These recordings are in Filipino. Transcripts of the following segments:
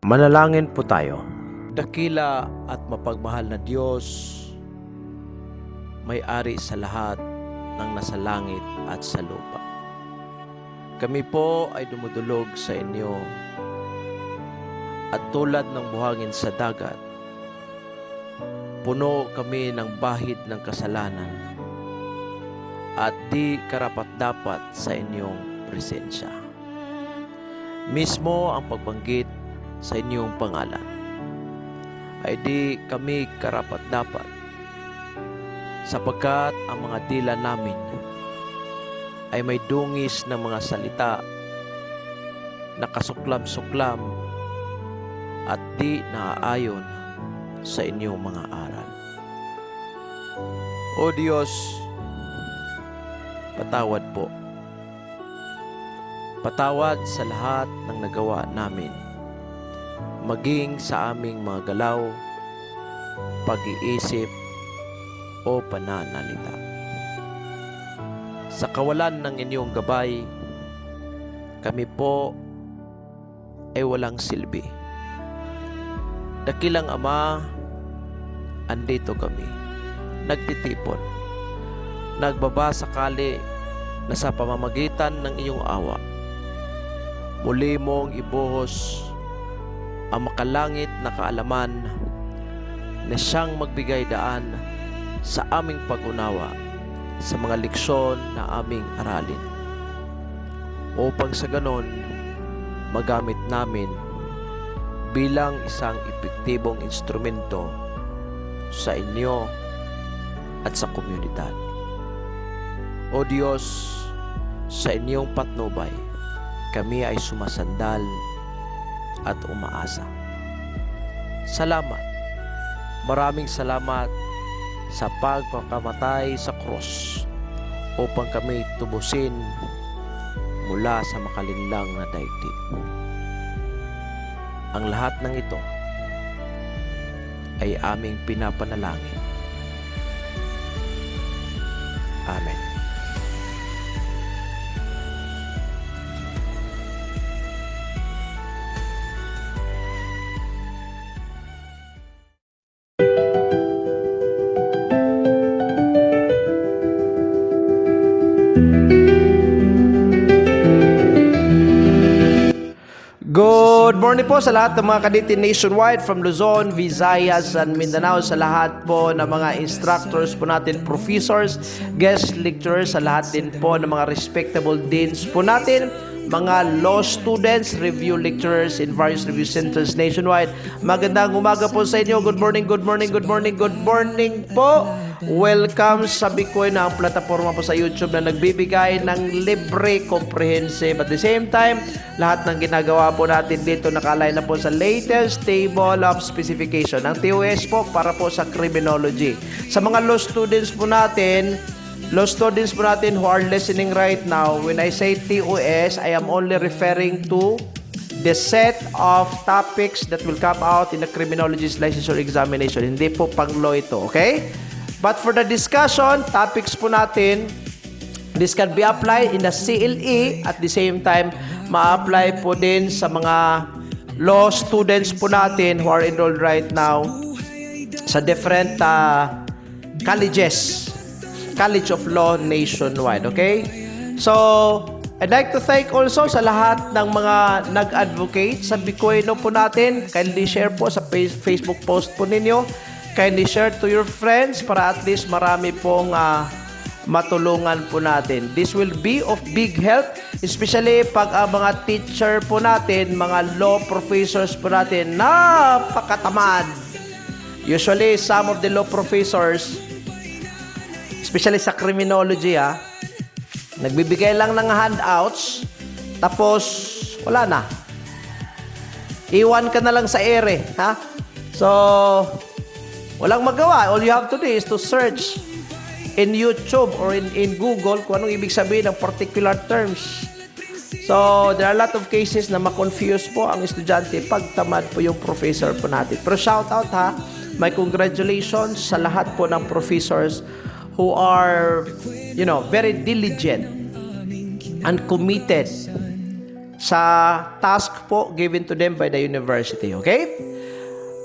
Manalangin po tayo. Dakila at mapagmahal na Diyos, may-ari sa lahat ng nasa langit at sa lupa. Kami po ay dumudulog sa inyo at tulad ng buhangin sa dagat, puno kami ng bahid ng kasalanan at di karapat-dapat sa inyong presensya. Mismo ang pagbanggit sa inyong pangalan ay di kami karapat-dapat sapagkat ang mga dila namin ay may dungis ng mga salita na kasuklam-suklam at di naaayon sa inyong mga aral. O Diyos, patawad po. Patawad sa lahat ng nagawa namin, maging sa aming mga galaw, pag-iisip o pananalita. Sa kawalan ng inyong gabay, kami po ay walang silbi. Dakilang Ama, andito kami, nagtitipon, nagbabasakali na sa pamamagitan ng iyong awa, muli mong ibuhos ang makalangit na kaalaman na siyang magbigay daan sa aming pag-unawa sa mga leksyon na aming aralin, upang sa ganon magamit namin bilang isang epektibong instrumento sa inyo at sa komunidad. O Diyos, sa inyong patnubay, kami ay sumasandal at umaasa. Salamat. Maraming salamat sa pagpakamatay sa krus upang kami tubusin mula sa makalinlang na daigdig. Ang lahat ng ito ay aming pinapanalangin. Amen. Good morning po sa lahat ng mga kaditi nationwide from Luzon, Visayas, and Mindanao, sa lahat po ng mga instructors po natin, professors, guest lecturers, sa lahat din po ng mga respectable deans po natin, mga law students, review lecturers in various review centers nationwide. Magandang umaga po sa inyo. Good morning, good morning, good morning, good morning po. Welcome sa Bikoy, na ang plataforma po sa YouTube na nagbibigay ng libre, comprehensive, at the same time, lahat ng ginagawa po natin dito nakalay na po sa latest table of specification. Ang TOS po para po sa criminology. Sa mga law students po natin who are listening right now, when I say TOS, I am only referring to the set of topics that will come out in the criminology's licensure examination. Hindi po pang law ito, okay? But for the discussion, topics po natin, this can be applied in the CLE, at the same time, ma-apply po din sa mga law students po natin who are enrolled right now sa different colleges, College of Law nationwide, okay? So, I'd like to thank also sa lahat ng mga nag-advocate sa Bikoyno po natin. Kindly share po sa Facebook post po ninyo. Kindly share to your friends para at least marami pong matulungan po natin. This will be of big help, especially pag mga teacher po natin, mga law professors po natin, napakatamad. Usually, some of the law professors, especially sa criminology, nagbibigay lang ng handouts, tapos wala na. Iwan ka na lang sa ere, ha? So, walang magawa. All you have to do is to search in YouTube or in Google kung anong ibig sabihin ng particular terms. So, there are a lot of cases na ma-confuse po ang estudyante pag tamad po yung professor po natin. Pero shout out ha, my congratulations sa lahat po ng professors who are, very diligent and committed sa task po given to them by the university. Okay?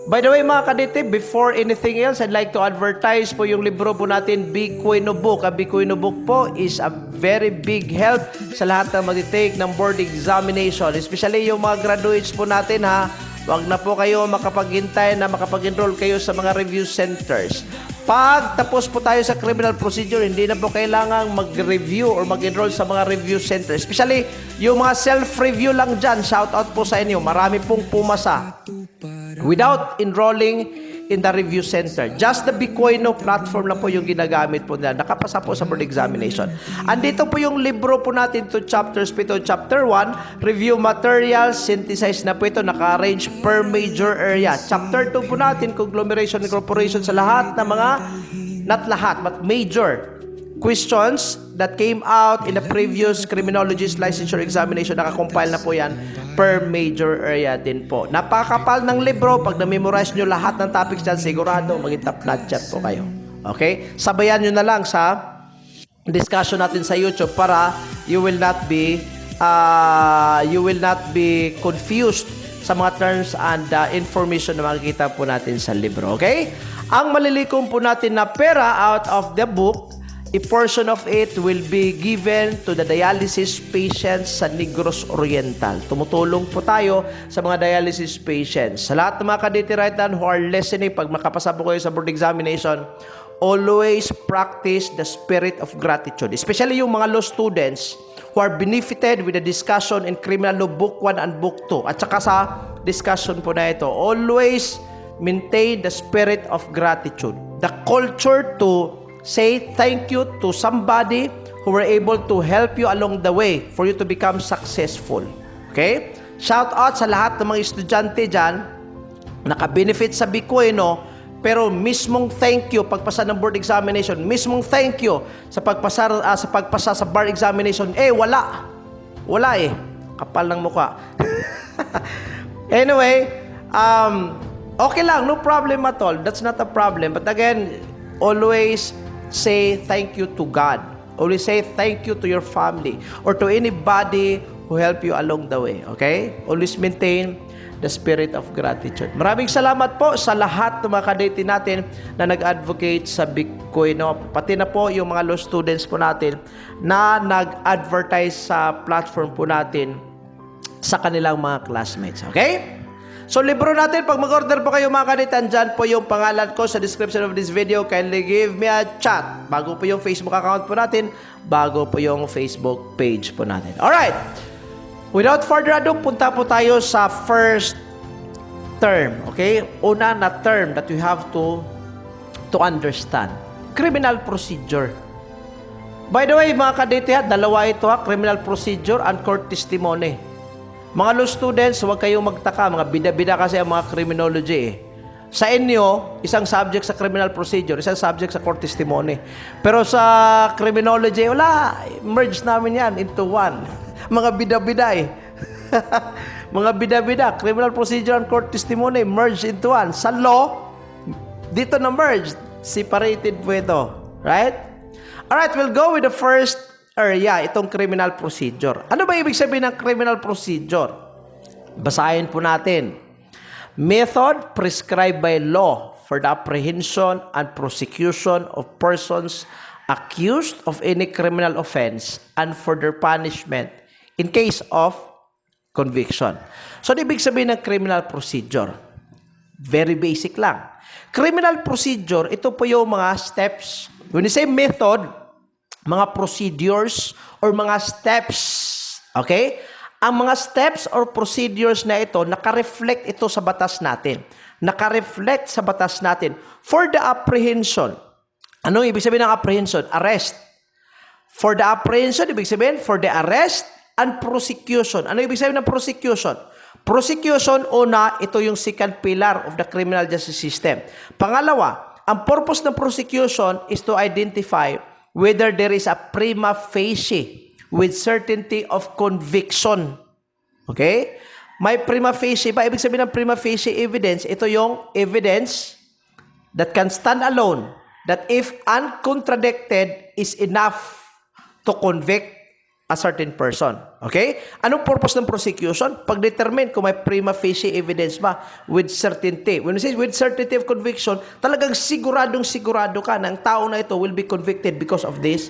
By the way mga kadete, before anything else, I'd like to advertise po yung libro po natin, Bikuino Book. Ang Bikuino Book po is a very big help sa lahat na mag-take ng board examination. Especially yung mga graduates po natin ha. Huwag na po kayo makapaghintay na makapag-enroll kayo sa mga review centers. Pag tapos po tayo sa criminal procedure, hindi na po kailangang mag-review or mag-enroll sa mga review centers. Especially yung mga self-review lang dyan. Shout out po sa inyo. Marami pong pumasa without enrolling in the review center. Just the Bikuino platform lang po yung ginagamit po nila. Nakapasa po sa board examination. Andito po yung libro po natin to chapters po ito. Chapter 1, review materials, synthesize na po ito. Naka-arrange per major area. Chapter 2 po natin, conglomeration, incorporation sa lahat ng mga, not lahat, but major questions that came out in the previous criminologist licensure examination. Nakakompile na po yan per major area din po. Napakapal ng libro. Pag na-memorize nyo lahat ng topics dyan, sigurado maging top-notcher po kayo. Okay? Sabayan nyo na lang sa discussion natin sa YouTube para you will not be confused sa mga terms and information na makikita po natin sa libro. Okay? Ang malilikom po natin na pera out of the book, a portion of it will be given to the dialysis patients sa Negros Oriental. Tumutulong po tayo sa mga dialysis patients. Sa lahat ng mga kaditiritan who are listening, pag makapasa po kayo sa board examination, always practice the spirit of gratitude. Especially yung mga law students who are benefited with the discussion in Criminal Law Book 1 and Book 2. At saka sa discussion po na ito, always maintain the spirit of gratitude. The culture to say thank you to somebody who were able to help you along the way for you to become successful. Okay? Shout out sa lahat ng mga estudyante dyan, naka-benefit sa Bikuino, pero mismong thank you pagpasa ng board examination, mismong thank you sa pagpasa sa bar examination, wala. Wala kapal ng mukha. Anyway, okay lang, no problem at all. That's not a problem. But again, always say thank you to God. Always say thank you to your family or to anybody who help you along the way. Okay? Always maintain the spirit of gratitude. Maraming salamat po sa lahat ng mga kadete natin na nag-advocate sa Bikuino. Pati na po yung mga law students po natin na nag-advertise sa platform po natin sa kanilang mga classmates. Okay? So, libro natin, pag mag-order po kayo mga kanitan, dyan po yung pangalan ko sa description of this video. Kindly give me a chat. Bago po yung Facebook account po natin, bago po yung Facebook page po natin. Alright! Without further ado, punta po tayo sa first term. Okay? Una na term that we have to understand. Criminal procedure. By the way, mga kadete, dalawa ito criminal procedure and court testimony. Mga law students, huwag kayong magtaka. Mga bida-bida kasi ang mga criminology Sa inyo, isang subject sa criminal procedure, isang subject sa court testimony. Pero sa criminology, wala. Merge namin yan into one. Mga bida-bida Mga bida-bida. Criminal procedure and court testimony, merge into one. Sa law, dito na merge. Separated po ito. Right? Alright, we'll go with the first area, itong criminal procedure. Ano ba ibig sabihin ng criminal procedure? Basahin po natin. Method prescribed by law for the apprehension and prosecution of persons accused of any criminal offense and for their punishment in case of conviction. So, ibig sabihin ng criminal procedure? Very basic lang. Criminal procedure, ito po yung mga steps. When you say method, mga procedures or mga steps. Okay? Ang mga steps or procedures na ito, naka-reflect ito sa batas natin. Naka-reflect sa batas natin. For the apprehension. Anong ibig sabihin ng apprehension? Arrest. For the apprehension, ibig sabihin, for the arrest and prosecution. Ano ibig sabihin ng prosecution? Prosecution, una, ito yung second pillar of the criminal justice system. Pangalawa, ang purpose ng prosecution is to identify whether there is a prima facie with certainty of conviction. Okay? May prima facie ba? Ibig sabihin ng prima facie evidence, ito yung evidence that can stand alone, that if uncontradicted is enough to convict a certain person. Okay? Anong purpose ng prosecution? Pag-determine kung may prima facie evidence ba with certainty. When we say with certainty of conviction, talagang siguradong-sigurado ka na ang tao na ito will be convicted because of this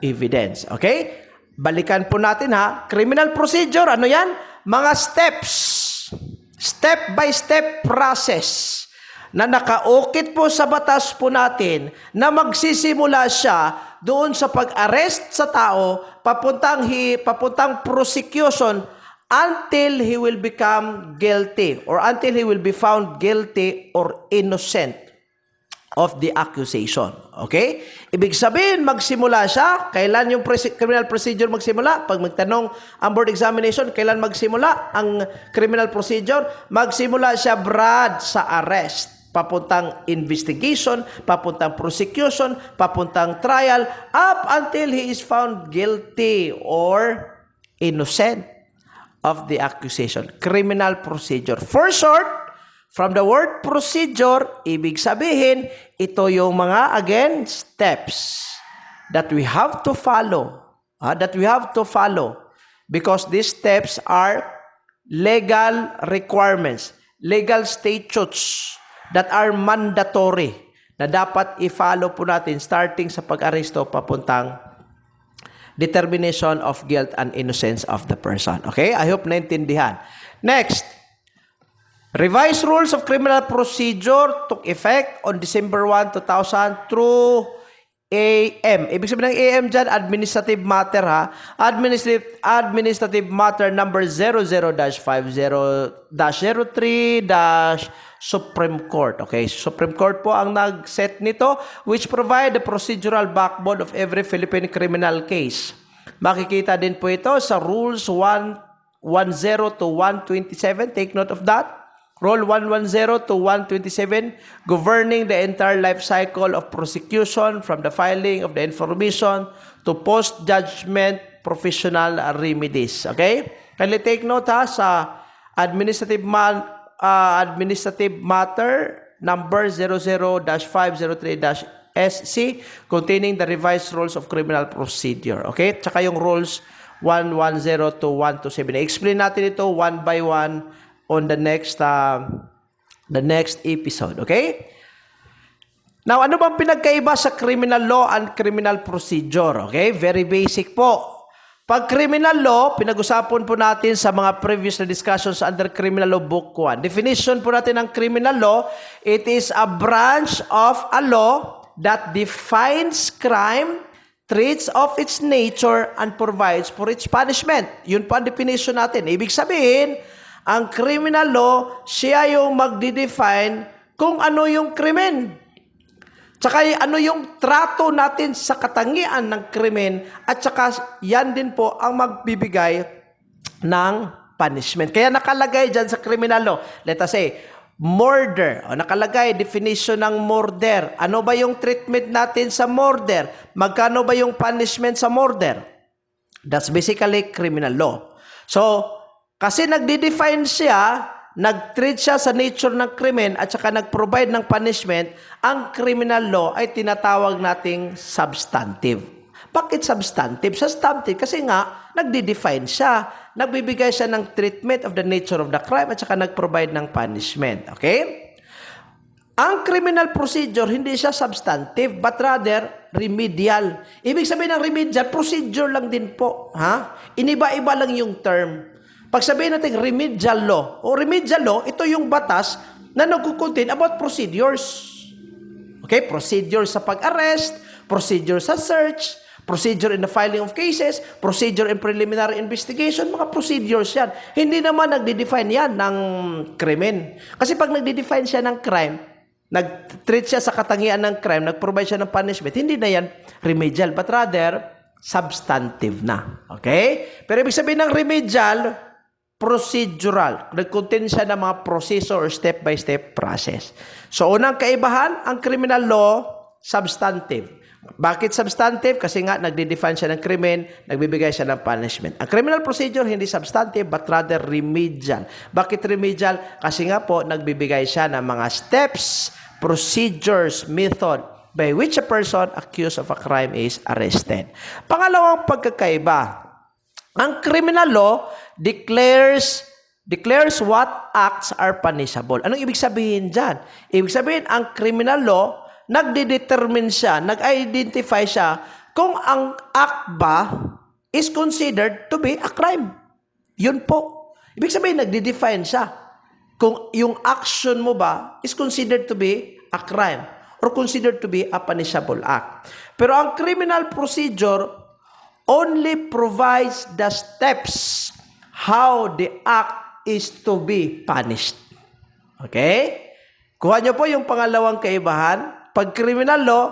evidence. Okay? Balikan po natin ha. Criminal procedure, ano yan? Mga steps. Step-by-step process na nakaukit po sa batas po natin na magsisimula siya doon sa pag-arrest sa tao papuntang prosecution until he will become guilty or until he will be found guilty or innocent of the accusation. Okay? Ibig sabihin, magsimula siya. Kailan yung criminal procedure magsimula? Pag magtanong ang board examination, kailan magsimula ang criminal procedure? Magsimula siya, Brad, sa arrest. Papuntang investigation, papuntang prosecution, papuntang trial, up until he is found guilty or innocent of the accusation. Criminal procedure. For short, from the word procedure, ibig sabihin, ito yung mga, again, steps that we have to follow. Because these steps are legal requirements, legal statutes that are mandatory na dapat i-follow po natin starting sa pag-aresto papuntang determination of guilt and innocence of the person. Okay? I hope naintindihan. Next, revised rules of criminal procedure took effect on December 1, 2000 through AM. Ibig sabihin ng AM dyan, administrative matter ha. Administrative matter number 00-50-03-Supreme Court. Okay, Supreme Court po ang nag-set nito which provide the procedural backbone of every Philippine criminal case. Makikita din po ito sa Rules 110 to 127. Take note of that. Rule 110 to 127, governing the entire life cycle of prosecution from the filing of the information to post-judgment professional remedies. Okay? Kindly take note ha, sa administrative matter number 00-503-SC containing the revised rules of criminal procedure. Okay? Tsaka yung rules 110 to 127. Explain natin ito one by one on the next episode, okay? Now, ano bang pinagkaiba sa criminal law and criminal procedure? Okay? Very basic po. Pag criminal law, pinag-usapan po natin sa mga previous na discussions under Criminal Law Book 1. Definition po natin ng criminal law, it is a branch of a law that defines crime, treats of its nature, and provides for its punishment. Yun po ang definition natin. Ibig sabihin, ang criminal law, siya yung magdi-define kung ano yung krimen. Tsaka ano yung trato natin sa katangian ng krimen at tsaka yan din po ang magbibigay ng punishment. Kaya nakalagay dyan sa criminal law, let us say, murder. O, nakalagay, definition ng murder. Ano ba yung treatment natin sa murder? Magkano ba yung punishment sa murder? That's basically criminal law. So, kasi nagdi-define siya, nag-treat siya sa nature ng krimen at saka nag-provide ng punishment, ang criminal law ay tinatawag nating substantive. Bakit substantive? Substantive kasi nga, nagdi-define siya, nagbibigay siya ng treatment of the nature of the crime at saka nag-provide ng punishment. Okay? Ang criminal procedure, hindi siya substantive, but rather remedial. Ibig sabihin ng remedial, procedure lang din po. Ha? Iniba-iba lang yung term. Pag sabihin natin remedial law, o remedial law, ito yung batas na nagkukontain about procedures. Okay? Procedure sa pag-arrest, procedure sa search, procedure in the filing of cases, procedure in preliminary investigation, mga procedures yan. Hindi naman nagde-define yan ng krimen. Kasi pag nagde-define siya ng crime, nag-treat siya sa katangian ng crime, nag-provide siya ng punishment, hindi na yan remedial, but rather substantive na. Okay? Pero ibig sabihin ng remedial, procedural. Nag-contain siya ng mga proseso or step-by-step process. So, unang kaibahan, ang criminal law, substantive. Bakit substantive? Kasi nga, nagde-define siya ng krimen, nagbibigay siya ng punishment. Ang criminal procedure, hindi substantive, but rather remedial. Bakit remedial? Kasi nga po, nagbibigay siya ng mga steps, procedures, method, by which a person accused of a crime is arrested. Pangalawang pagkakaiba, Ang criminal law declares what acts are punishable. Anong ibig sabihin dyan? Ibig sabihin, ang criminal law, nagde-determine siya, nag-identify siya kung ang act ba is considered to be a crime. Yun po. Ibig sabihin, nagde-define siya kung yung action mo ba is considered to be a crime or considered to be a punishable act. Pero ang criminal procedure only provides the steps how the act is to be punished. Okay? Kuha niyo po yung pangalawang kaibahan. Pag criminal law,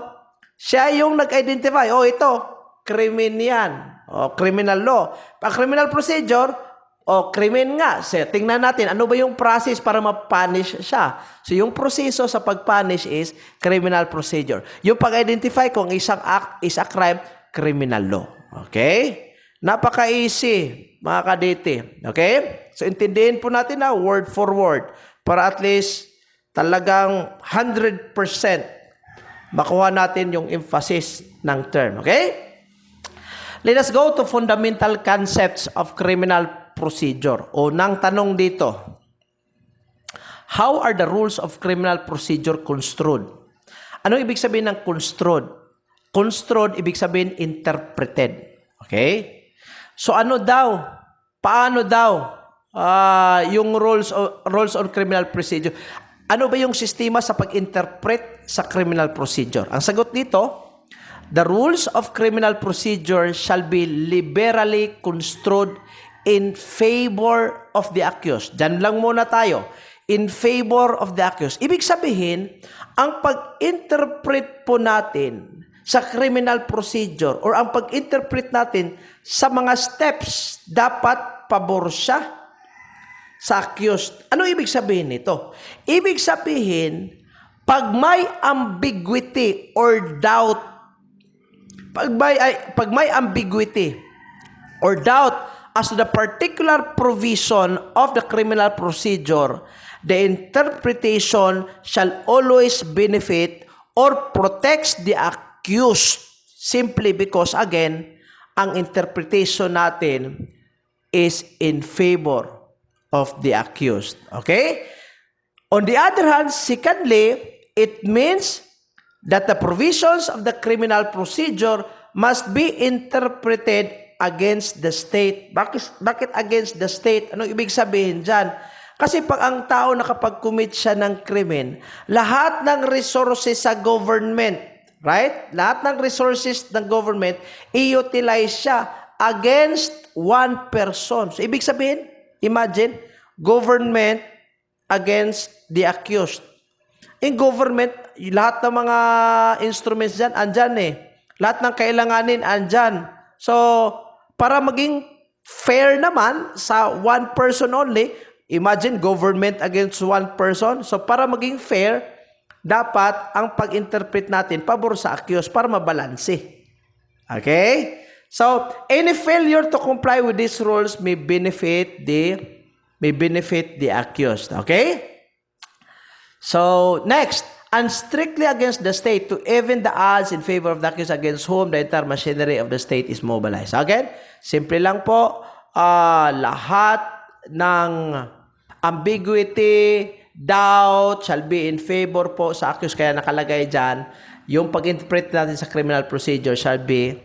siya yung nag-identify. Oh, ito, krimen yan. O, criminal law. Pag criminal procedure, o, krimen nga. So, tingnan natin, ano ba yung process para ma-punish siya? So, yung proseso sa pag-punish is criminal procedure. Yung pag-identify kung isang act is a crime, criminal law. Okay? Napaka-easy, mga kadete. Okay? So, intindihin po natin na word for word para at least talagang 100% makuha natin yung emphasis ng term. Okay? Let us go to fundamental concepts of criminal procedure. Unang tanong dito, how are the rules of criminal procedure construed? Anong ibig sabihin ng construed? Construed, ibig sabihin interpreted. Okay? So ano daw? Paano daw yung rules on criminal procedure? Ano ba yung sistema sa pag-interpret sa criminal procedure? Ang sagot dito, the rules of criminal procedure shall be liberally construed in favor of the accused. Diyan lang muna tayo. In favor of the accused. Ibig sabihin, ang pag-interpret po natin sa criminal procedure or ang pag-interpret natin sa mga steps, dapat pabor siya sa accused. Ano ibig sabihin nito? Ibig sabihin, pag may ambiguity or doubt, pag may ambiguity or doubt as to the particular provision of the criminal procedure, the interpretation shall always benefit or protects the accused simply because, again, ang interpretation natin is in favor of the accused. Okay? On the other hand, secondly, it means that the provisions of the criminal procedure must be interpreted against the state. Bakit against the state? Anong ibig sabihin dyan? Kasi pag ang tao nakapag-commit siya ng krimen, lahat ng resources sa government, right? Lahat ng resources ng government, i-utilize siya against one person. So, ibig sabihin, imagine, government against the accused. In government, lahat ng mga instruments dyan, andyan eh. Lahat ng kailanganin, andyan. So, para maging fair naman sa one person only, imagine government against one person. So, para maging fair, dapat ang pag-interpret natin pabor sa accused para mabalanse. Okay? So, any failure to comply with these rules may benefit the accused. Okay? So, next, and strictly against the state to even the odds in favor of the accused against whom the entire machinery of the state is mobilized. Again, simple lang po, lahat ng ambiguity, doubt shall be in favor po sa accused. Kaya nakalagay dyan, yung pag-interpret natin sa criminal procedure shall be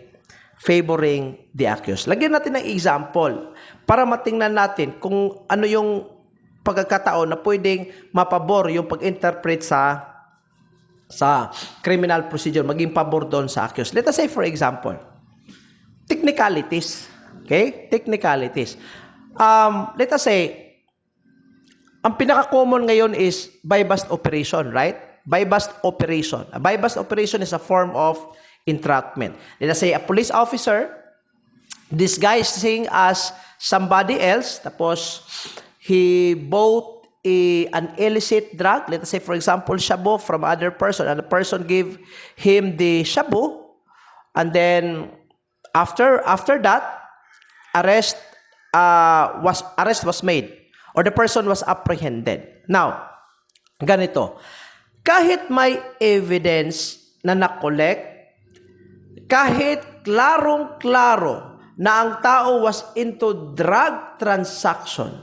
favoring the accused. Lagyan natin ng example para matingnan natin kung ano yung pagkakataon na pwedeng mapabor yung pag-interpret sa criminal procedure, maging pabor doon sa accused. Let us say, for example, technicalities. Okay? Technicalities. Let us say, ang pinaka-common ngayon is buy-bust operation, right? Buy-bust operation. A buy-bust operation is a form of entrapment. Let us say, a police officer disguising as somebody else, tapos he bought an illicit drug, let us say, for example, shabu from other person, and the person gave him the shabu, and then after that, arrest was made, or the person was apprehended. Now, ganito, kahit may evidence na nakolek, kahit klarong-klaro na ang tao was into drug transaction,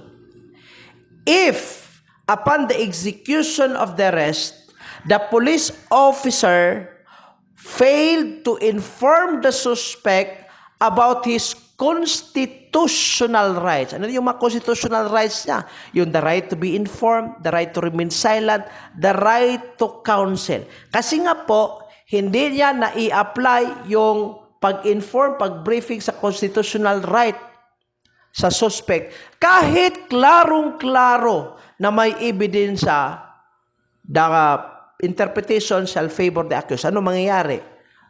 if upon the execution of the arrest, the police officer failed to inform the suspect about his constitutional rights. Ano yung mga constitutional rights niya? Yung the right to be informed, the right to remain silent, the right to counsel. Kasi nga po, hindi niya na-i-apply yung pag-inform, pag-briefing sa constitutional right sa suspect. Kahit klarong-klaro na may ebidensya, the interpretation shall favor the accused. Ano mangyayari?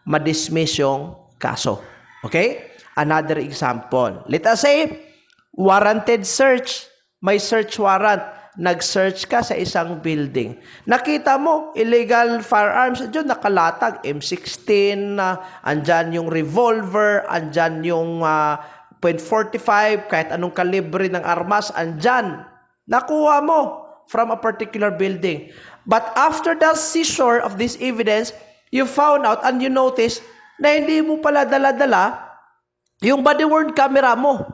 Ma-dismiss yung kaso. Okay? Another example. Let us say, warranted search. May search warrant. Nag-search ka sa isang building. Nakita mo, illegal firearms. Diyan nakalatag, M16, andyan yung revolver, andyan yung .45, kahit anong kalibre ng armas, andyan. Nakuha mo from a particular building. But after the seizure of this evidence, you found out and you noticed na hindi mo pala dala-dala yung body-worn camera mo.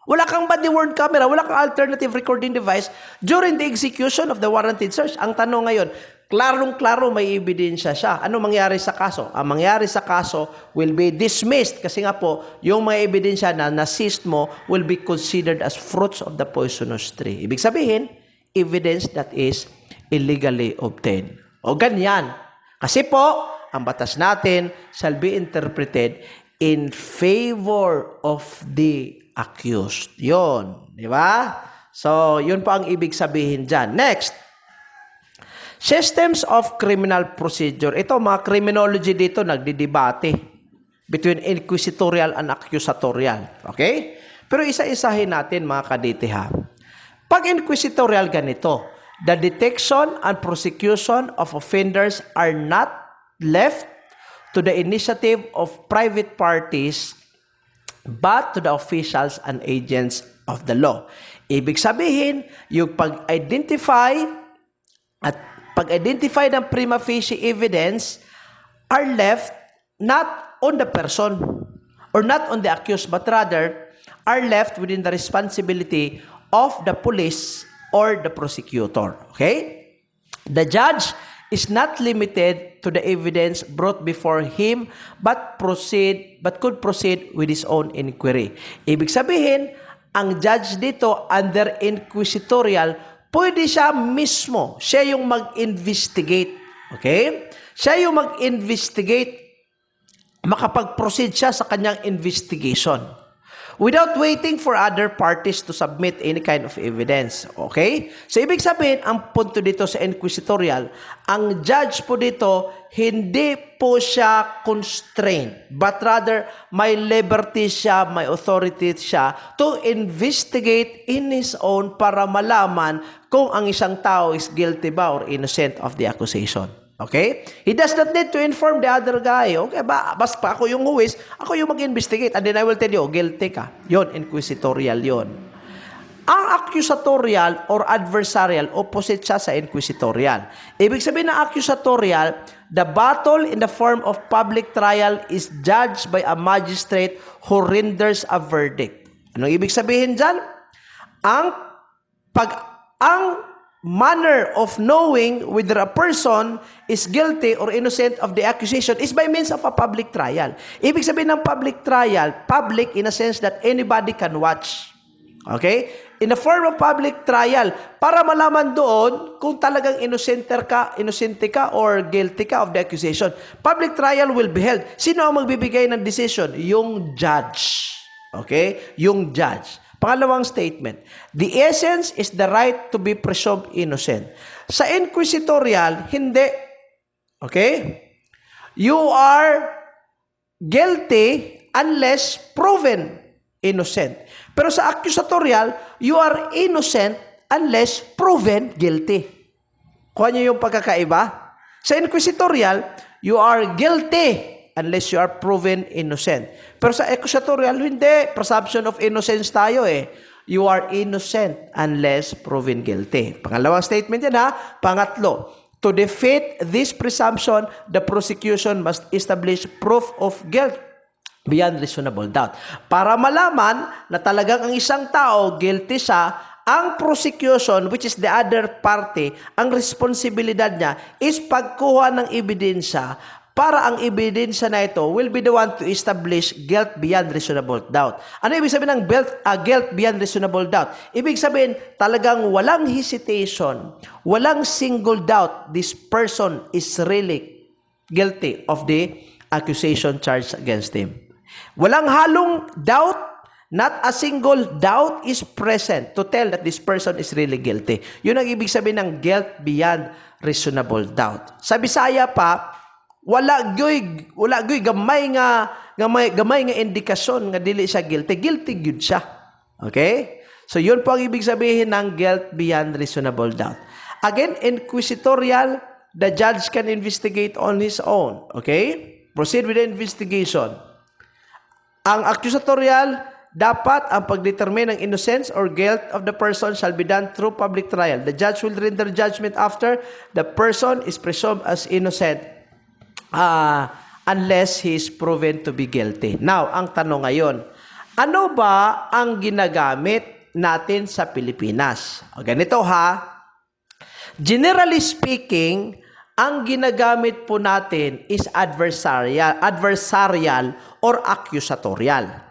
Wala kang body-worn camera, wala kang alternative recording device during the execution of the warranted search. Ang tanong ngayon, klarong-klaro may ebidensya siya. Ano mangyari sa kaso? Ang mangyari sa kaso will be dismissed kasi nga po, yung mga ebidensya na na-seized mo will be considered as fruits of the poisonous tree. Ibig sabihin, evidence that is illegally obtained. O ganyan. Kasi po, ang batas natin shall be interpreted in favor of the accused. Yun. Di ba? So, yun po ang ibig sabihin dyan. Next. Systems of criminal procedure. Ito, mga criminology dito, nagdidebate between inquisitorial and accusatorial. Okay? Pero isa-isahin natin, mga kadite ha. Pag inquisitorial ganito, the detection and prosecution of offenders are not left to the initiative of private parties but to the officials and agents of the law. Ibig sabihin, yung pag-identify ng prima facie evidence are left not on the person or not on the accused but rather are left within the responsibility of the police or the prosecutor. Okay? The judge is not limited to the evidence brought before him but could proceed with his own inquiry. Ibig sabihin, ang judge dito under inquisitorial, pwede siya mismo, siya yung mag-investigate. Okay? Siya yung mag-investigate, makapag-proceed siya sa kanyang investigation without waiting for other parties to submit any kind of evidence. Okay? So, ibig sabihin, ang punto dito sa inquisitorial, ang judge po dito, hindi po siya constrained, but rather, may liberty siya, may authority siya to investigate in his own para malaman kung ang isang tao is guilty ba or innocent of the accusation. Okay? He does not need to inform the other guy. Okay, basta ako yung huwis, ako yung mag-investigate, and then I will tell you, guilty ka. Yon, inquisitorial yon. Ang accusatorial or adversarial, opposite siya sa inquisitorial. Ibig sabihin ng accusatorial, the battle in the form of public trial is judged by a magistrate who renders a verdict. Anong ibig sabihin dyan? Ang manner of knowing whether a person is guilty or innocent of the accusation is by means of a public trial. Ibig sabihin ng public trial, public in a sense that anybody can watch. Okay? In the form of public trial, para malaman doon kung talagang innocent ka or guilty ka of the accusation. Public trial will be held. Sino ang magbibigay ng decision? Yung judge. Okay? Yung judge. Pangalawang statement, the essence is the right to be presumed innocent. Sa inquisitorial, hindi. Okay? You are guilty unless proven innocent. Pero sa accusatorial, you are innocent unless proven guilty. Kuha niyo yung pagkakaiba? Sa inquisitorial, you are guilty unless you are proven innocent. Pero sa accusatorial, hindi. Presumption of innocence tayo eh. You are innocent unless proven guilty. Pangalawang statement yan ha. Pangatlo, to defeat this presumption, the prosecution must establish proof of guilt. beyond reasonable doubt. Para malaman na talagang ang isang tao guilty siya, ang prosecution, which is the other party, ang responsibilidad niya is pagkuha ng ebidensya para ang ebidensya na ito will be the one to establish guilt beyond reasonable doubt. Ano ibig sabihin ng guilt beyond reasonable doubt? Ibig sabihin, talagang walang hesitation, walang single doubt, this person is really guilty of the accusation charged against him. Walang halong doubt. Not a single doubt is present to tell that this person is really guilty. Yun ang ibig sabihin ng guilt beyond reasonable doubt. Sa Bisaya pa, wala gyoy gamay nga indikasyon nga dili siya guilty. Guilty gyud siya. Okay? So yun po ang ibig sabihin ng guilt beyond reasonable doubt. Again, inquisitorial, the judge can investigate on his own. Okay? Proceed with the investigation. Ang accusatorial, dapat ang pagdetermine ng innocence or guilt of the person shall be done through public trial. The judge will render judgment after the person is presumed as innocent unless he is proven to be guilty. Now, ang tanong ngayon, ano ba ang ginagamit natin sa Pilipinas? O ganito ha, generally speaking, ang ginagamit po natin is adversarial or accusatorial.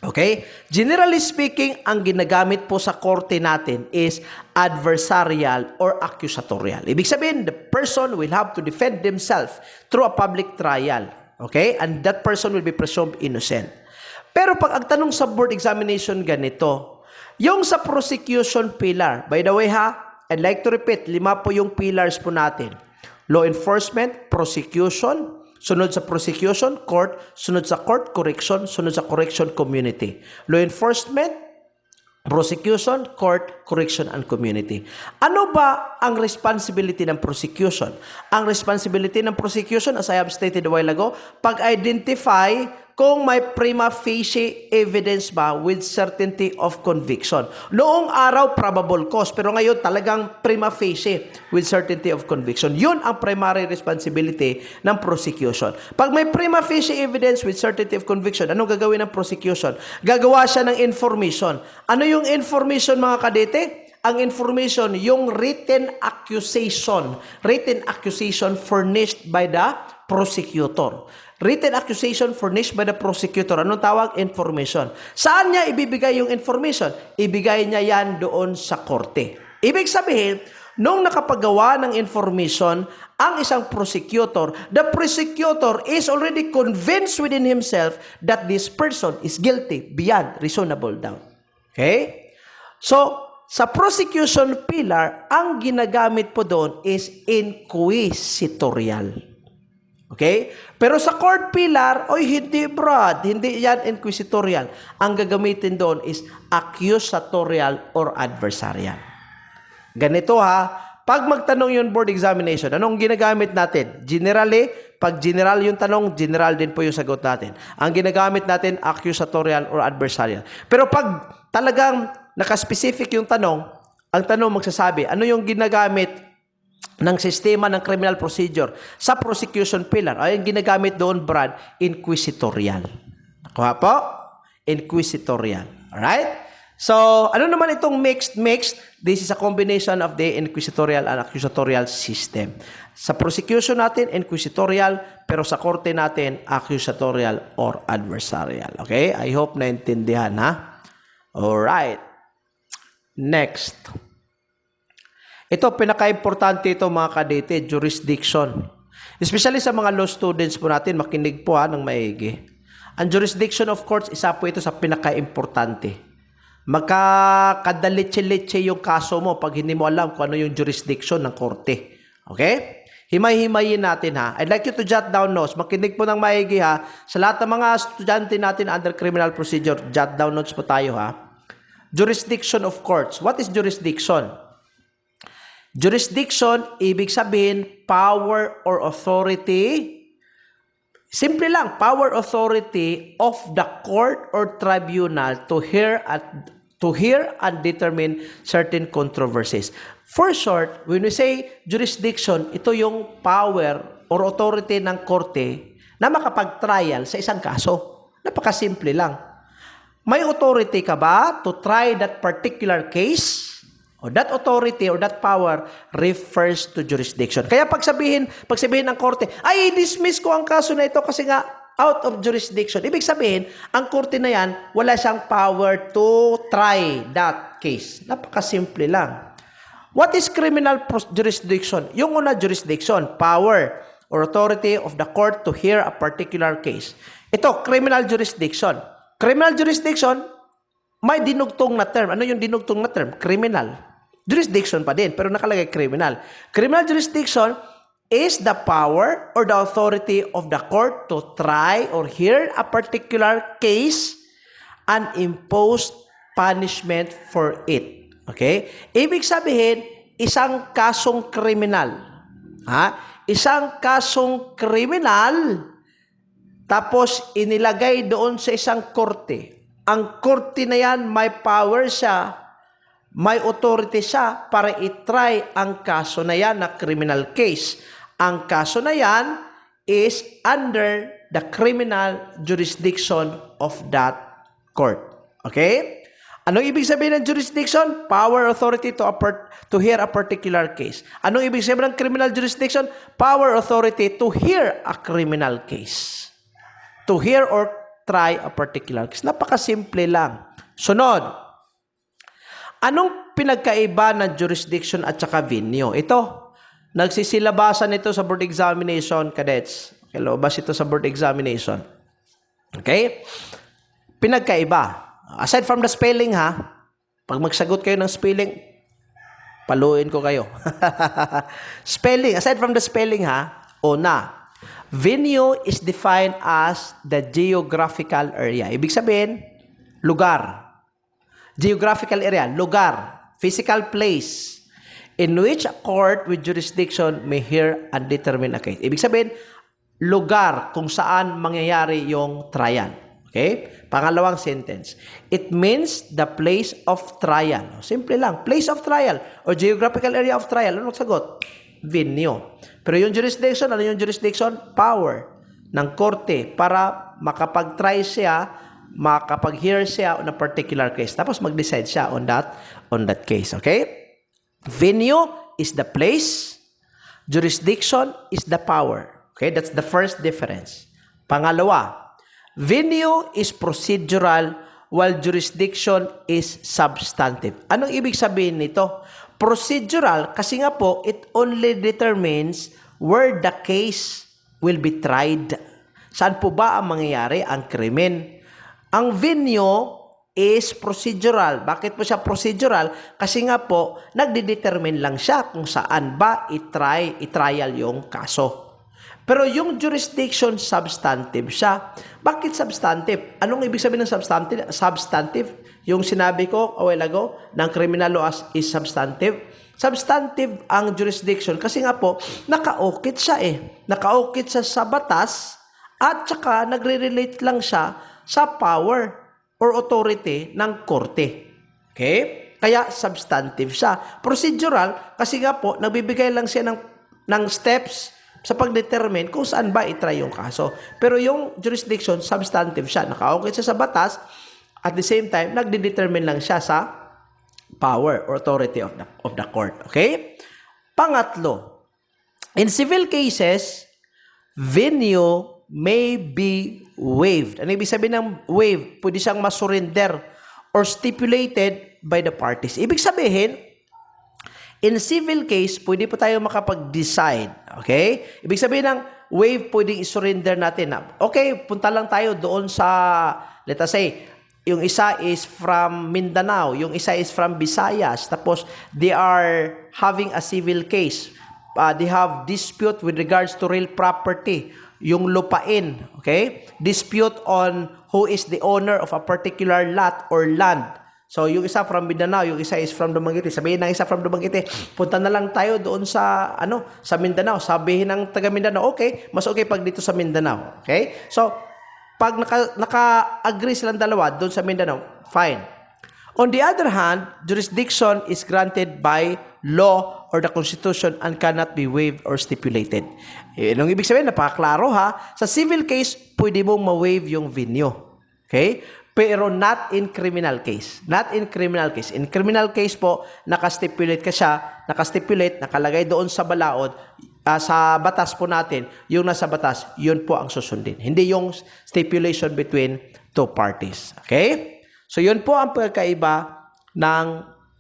Okay? Generally speaking, ang ginagamit po sa korte natin is adversarial or accusatorial. Ibig sabihin, the person will have to defend themselves through a public trial. Okay? And that person will be presumed innocent. Pero pag ang tanong sa board examination ganito, yung sa prosecution pillar, by the way ha, I'd like to repeat, 5 po yung pillars po natin. Law enforcement, prosecution, sunod sa prosecution, court, sunod sa court, correction, sunod sa correction, community. Law enforcement, prosecution, court, correction, and community. Ano ba ang responsibility ng prosecution? Ang responsibility ng prosecution, as I have stated a while ago, pag-identify kung may prima facie evidence ba with certainty of conviction. Noong araw, probable cause. Pero ngayon, talagang prima facie with certainty of conviction. Yun ang primary responsibility ng prosecution. Pag may prima facie evidence with certainty of conviction, anong gagawin ng prosecution? Gagawa siya ng information. Ano yung information, mga kadete? Ang information, yung written accusation furnished by the prosecutor. Written accusation furnished by the prosecutor. Anong tawag? Information. Saan niya ibibigay yung information? Ibigay niya yan doon sa korte. Ibig sabihin, nung nakapagawa ng information ang isang prosecutor, the prosecutor is already convinced within himself that this person is guilty beyond reasonable doubt. Okay? So, sa prosecution pillar, ang ginagamit po doon is inquisitorial. Okay? Pero sa court pillar, hindi brad, hindi yan inquisitorial. Ang gagamitin doon is accusatorial or adversarial. Ganito ha, pag magtanong yung board examination, anong ginagamit natin? Generally, pag general yung tanong, general din po yung sagot natin. Ang ginagamit natin, accusatorial or adversarial. Pero pag talagang nakaspecific yung tanong, ang tanong magsasabi, ano yung ginagamit ng sistema ng criminal procedure sa prosecution pillar? Ay, ang ginagamit doon, Brad, inquisitorial. Nakuha po? Inquisitorial. Alright? So, ano naman itong mixed? This is a combination of the inquisitorial and accusatorial system. Sa prosecution natin, inquisitorial, pero sa korte natin, accusatorial or adversarial. Okay? I hope naintindihan, ha? Alright. Next. Ito, pinaka-importante ito mga kadete, jurisdiction. Especially sa mga law students po natin, makinig po ng maigi. Ang jurisdiction of courts, isa po ito sa pinaka-importante. Magkakadalitse-litse yung kaso mo pag hindi mo alam kung ano yung jurisdiction ng korte. Okay? Himay-himayin natin ha. I'd like you to jot down notes. Makinig po ng maigi ha. Sa lahat ng mga estudyante natin under criminal procedure, jot down notes po tayo ha. Jurisdiction of courts. What is jurisdiction? Jurisdiction, ibig sabihin, power or authority. Simple lang, power authority of the court or tribunal to hear and determine certain controversies. For short, when we say jurisdiction, ito yung power or authority ng korte na makapag-trial sa isang kaso. Napakasimple lang. May authority ka ba to try that particular case? O that authority or that power refers to jurisdiction. Kaya pagsabihin ng korte, ay dismiss ko ang kaso na ito kasi nga out of jurisdiction. Ibig sabihin, ang korte na yan, wala siyang power to try that case. Napakasimple lang. What is criminal jurisdiction? Yung una jurisdiction, power or authority of the court to hear a particular case. Ito, criminal jurisdiction. Criminal jurisdiction, may dinugtong na term. Ano yung dinugtong na term? Criminal. Jurisdiction pa din, pero nakalagay criminal. Criminal jurisdiction is the power or the authority of the court to try or hear a particular case and impose punishment for it. Okay? Ibig sabihin, isang kasong kriminal. Isang kasong kriminal, tapos inilagay doon sa isang korte. Ang korte na yan, may power siya, may authority siya para itry ang kaso na yan na criminal case. Ang kaso na yan is under the criminal jurisdiction of that court. Okay? Anong ibig sabihin ng jurisdiction? Power, authority to hear a particular case. Anong ibig sabihin ng criminal jurisdiction? Power, authority to hear a criminal case. To hear or try a particular case. Napakasimple lang. Sunod. Anong pinagkaiba ng jurisdiction at saka venue? Ito, nagsisilabasan ito sa board examination, cadets. Okay, lobas ito sa board examination. Okay? Pinagkaiba. Aside from the spelling, pag magsagot kayo ng spelling, paluin ko kayo. Spelling, aside from the spelling, una, venue is defined as the geographical area. Ibig sabihin, lugar. Geographical area, lugar, physical place in which a court with jurisdiction may hear and determine a case. Ibig sabihin, lugar kung saan mangyayari yung trial. Okay? Pangalawang sentence. It means the place of trial. Simple lang, place of trial or geographical area of trial. Anong sagot? Venue. Pero yung jurisdiction, ano yung jurisdiction? Power ng korte para makapag-try siya, makapag-hear siya on a particular case. Tapos mag-decide siya on that case. Okay? Venue is the place. Jurisdiction is the power. Okay? That's the first difference. Pangalawa, venue is procedural while jurisdiction is substantive. Anong ibig sabihin nito? Procedural kasi nga po, it only determines where the case will be tried. Saan po ba ang mangyayari ang krimen? Ang venue is procedural. Bakit po siya procedural? Kasi nga po, nagdedetermine lang siya kung saan ba i-trial yung kaso. Pero yung jurisdiction, substantive siya. Bakit substantive? Anong ibig sabihin ng substantive? Substantive, yung sinabi ko a while ago, ng criminal law is substantive. Substantive ang jurisdiction kasi nga po, nakaukit siya Nakaukit siya sa batas at saka nagre-relate lang siya sa power or authority ng korte. Okay? Kaya substantive siya. Procedural, kasi nga po, nagbibigay lang siya ng steps sa pag-determine kung saan ba itry yung kaso. Pero yung jurisdiction, substantive siya. Nakaukit siya sa batas, at the same time, nagde-determine lang siya sa power or authority of the court. Okay? Pangatlo, in civil cases, venue may be waived. Ano ibig sabihin ng waive? Pwede siyang masurrender or stipulated by the parties. Ibig sabihin, in civil case, pwede po tayo makapag-decide. Okay? Ibig sabihin ng waive, pwedeng isurrender natin. Okay, punta lang tayo doon sa, let us say, yung isa is from Mindanao, yung isa is from Visayas, tapos they are having a civil case. They have dispute with regards to real property, yung lupain, okay? Dispute on who is the owner of a particular lot or land. So, yung isa from Mindanao, yung isa is from Dumaguete. Sabihin ng isa from Dumaguete, punta na lang tayo doon sa, sa Mindanao. Sabihin ng taga Mindanao, okay, mas okay pag dito sa Mindanao. Okay? So, pag naka-agree silang dalawa doon sa Mindanao, fine. On the other hand, jurisdiction is granted by law or the Constitution and cannot be waived or stipulated. Anong ibig sabihin? Napakaklaro ha. Sa civil case, pwede mong ma-waive yung venue. Okay? Pero not in criminal case. Not in criminal case. In criminal case po, nakastipulate ka siya, nakalagay doon sa balaod, sa batas po natin, yung nasa batas, yun po ang susundin. Hindi yung stipulation between two parties. Okay? So, yun po ang pagkaiba ng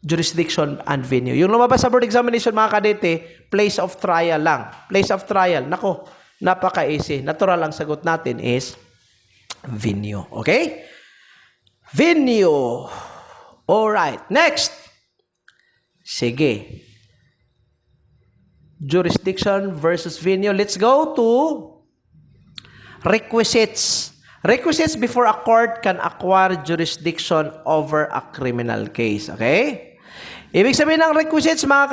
jurisdiction and venue. Yung lumabas sa board examination, mga kadete, place of trial lang. Place of trial. Nako, napaka-easy. Natural ang sagot natin is venue. Okay? Venue. Alright. Next. Sige. Jurisdiction versus venue. Let's go to requisites. Requisites before a court can acquire jurisdiction over a criminal case. Okay? Ibig sabihin ng requisites, mga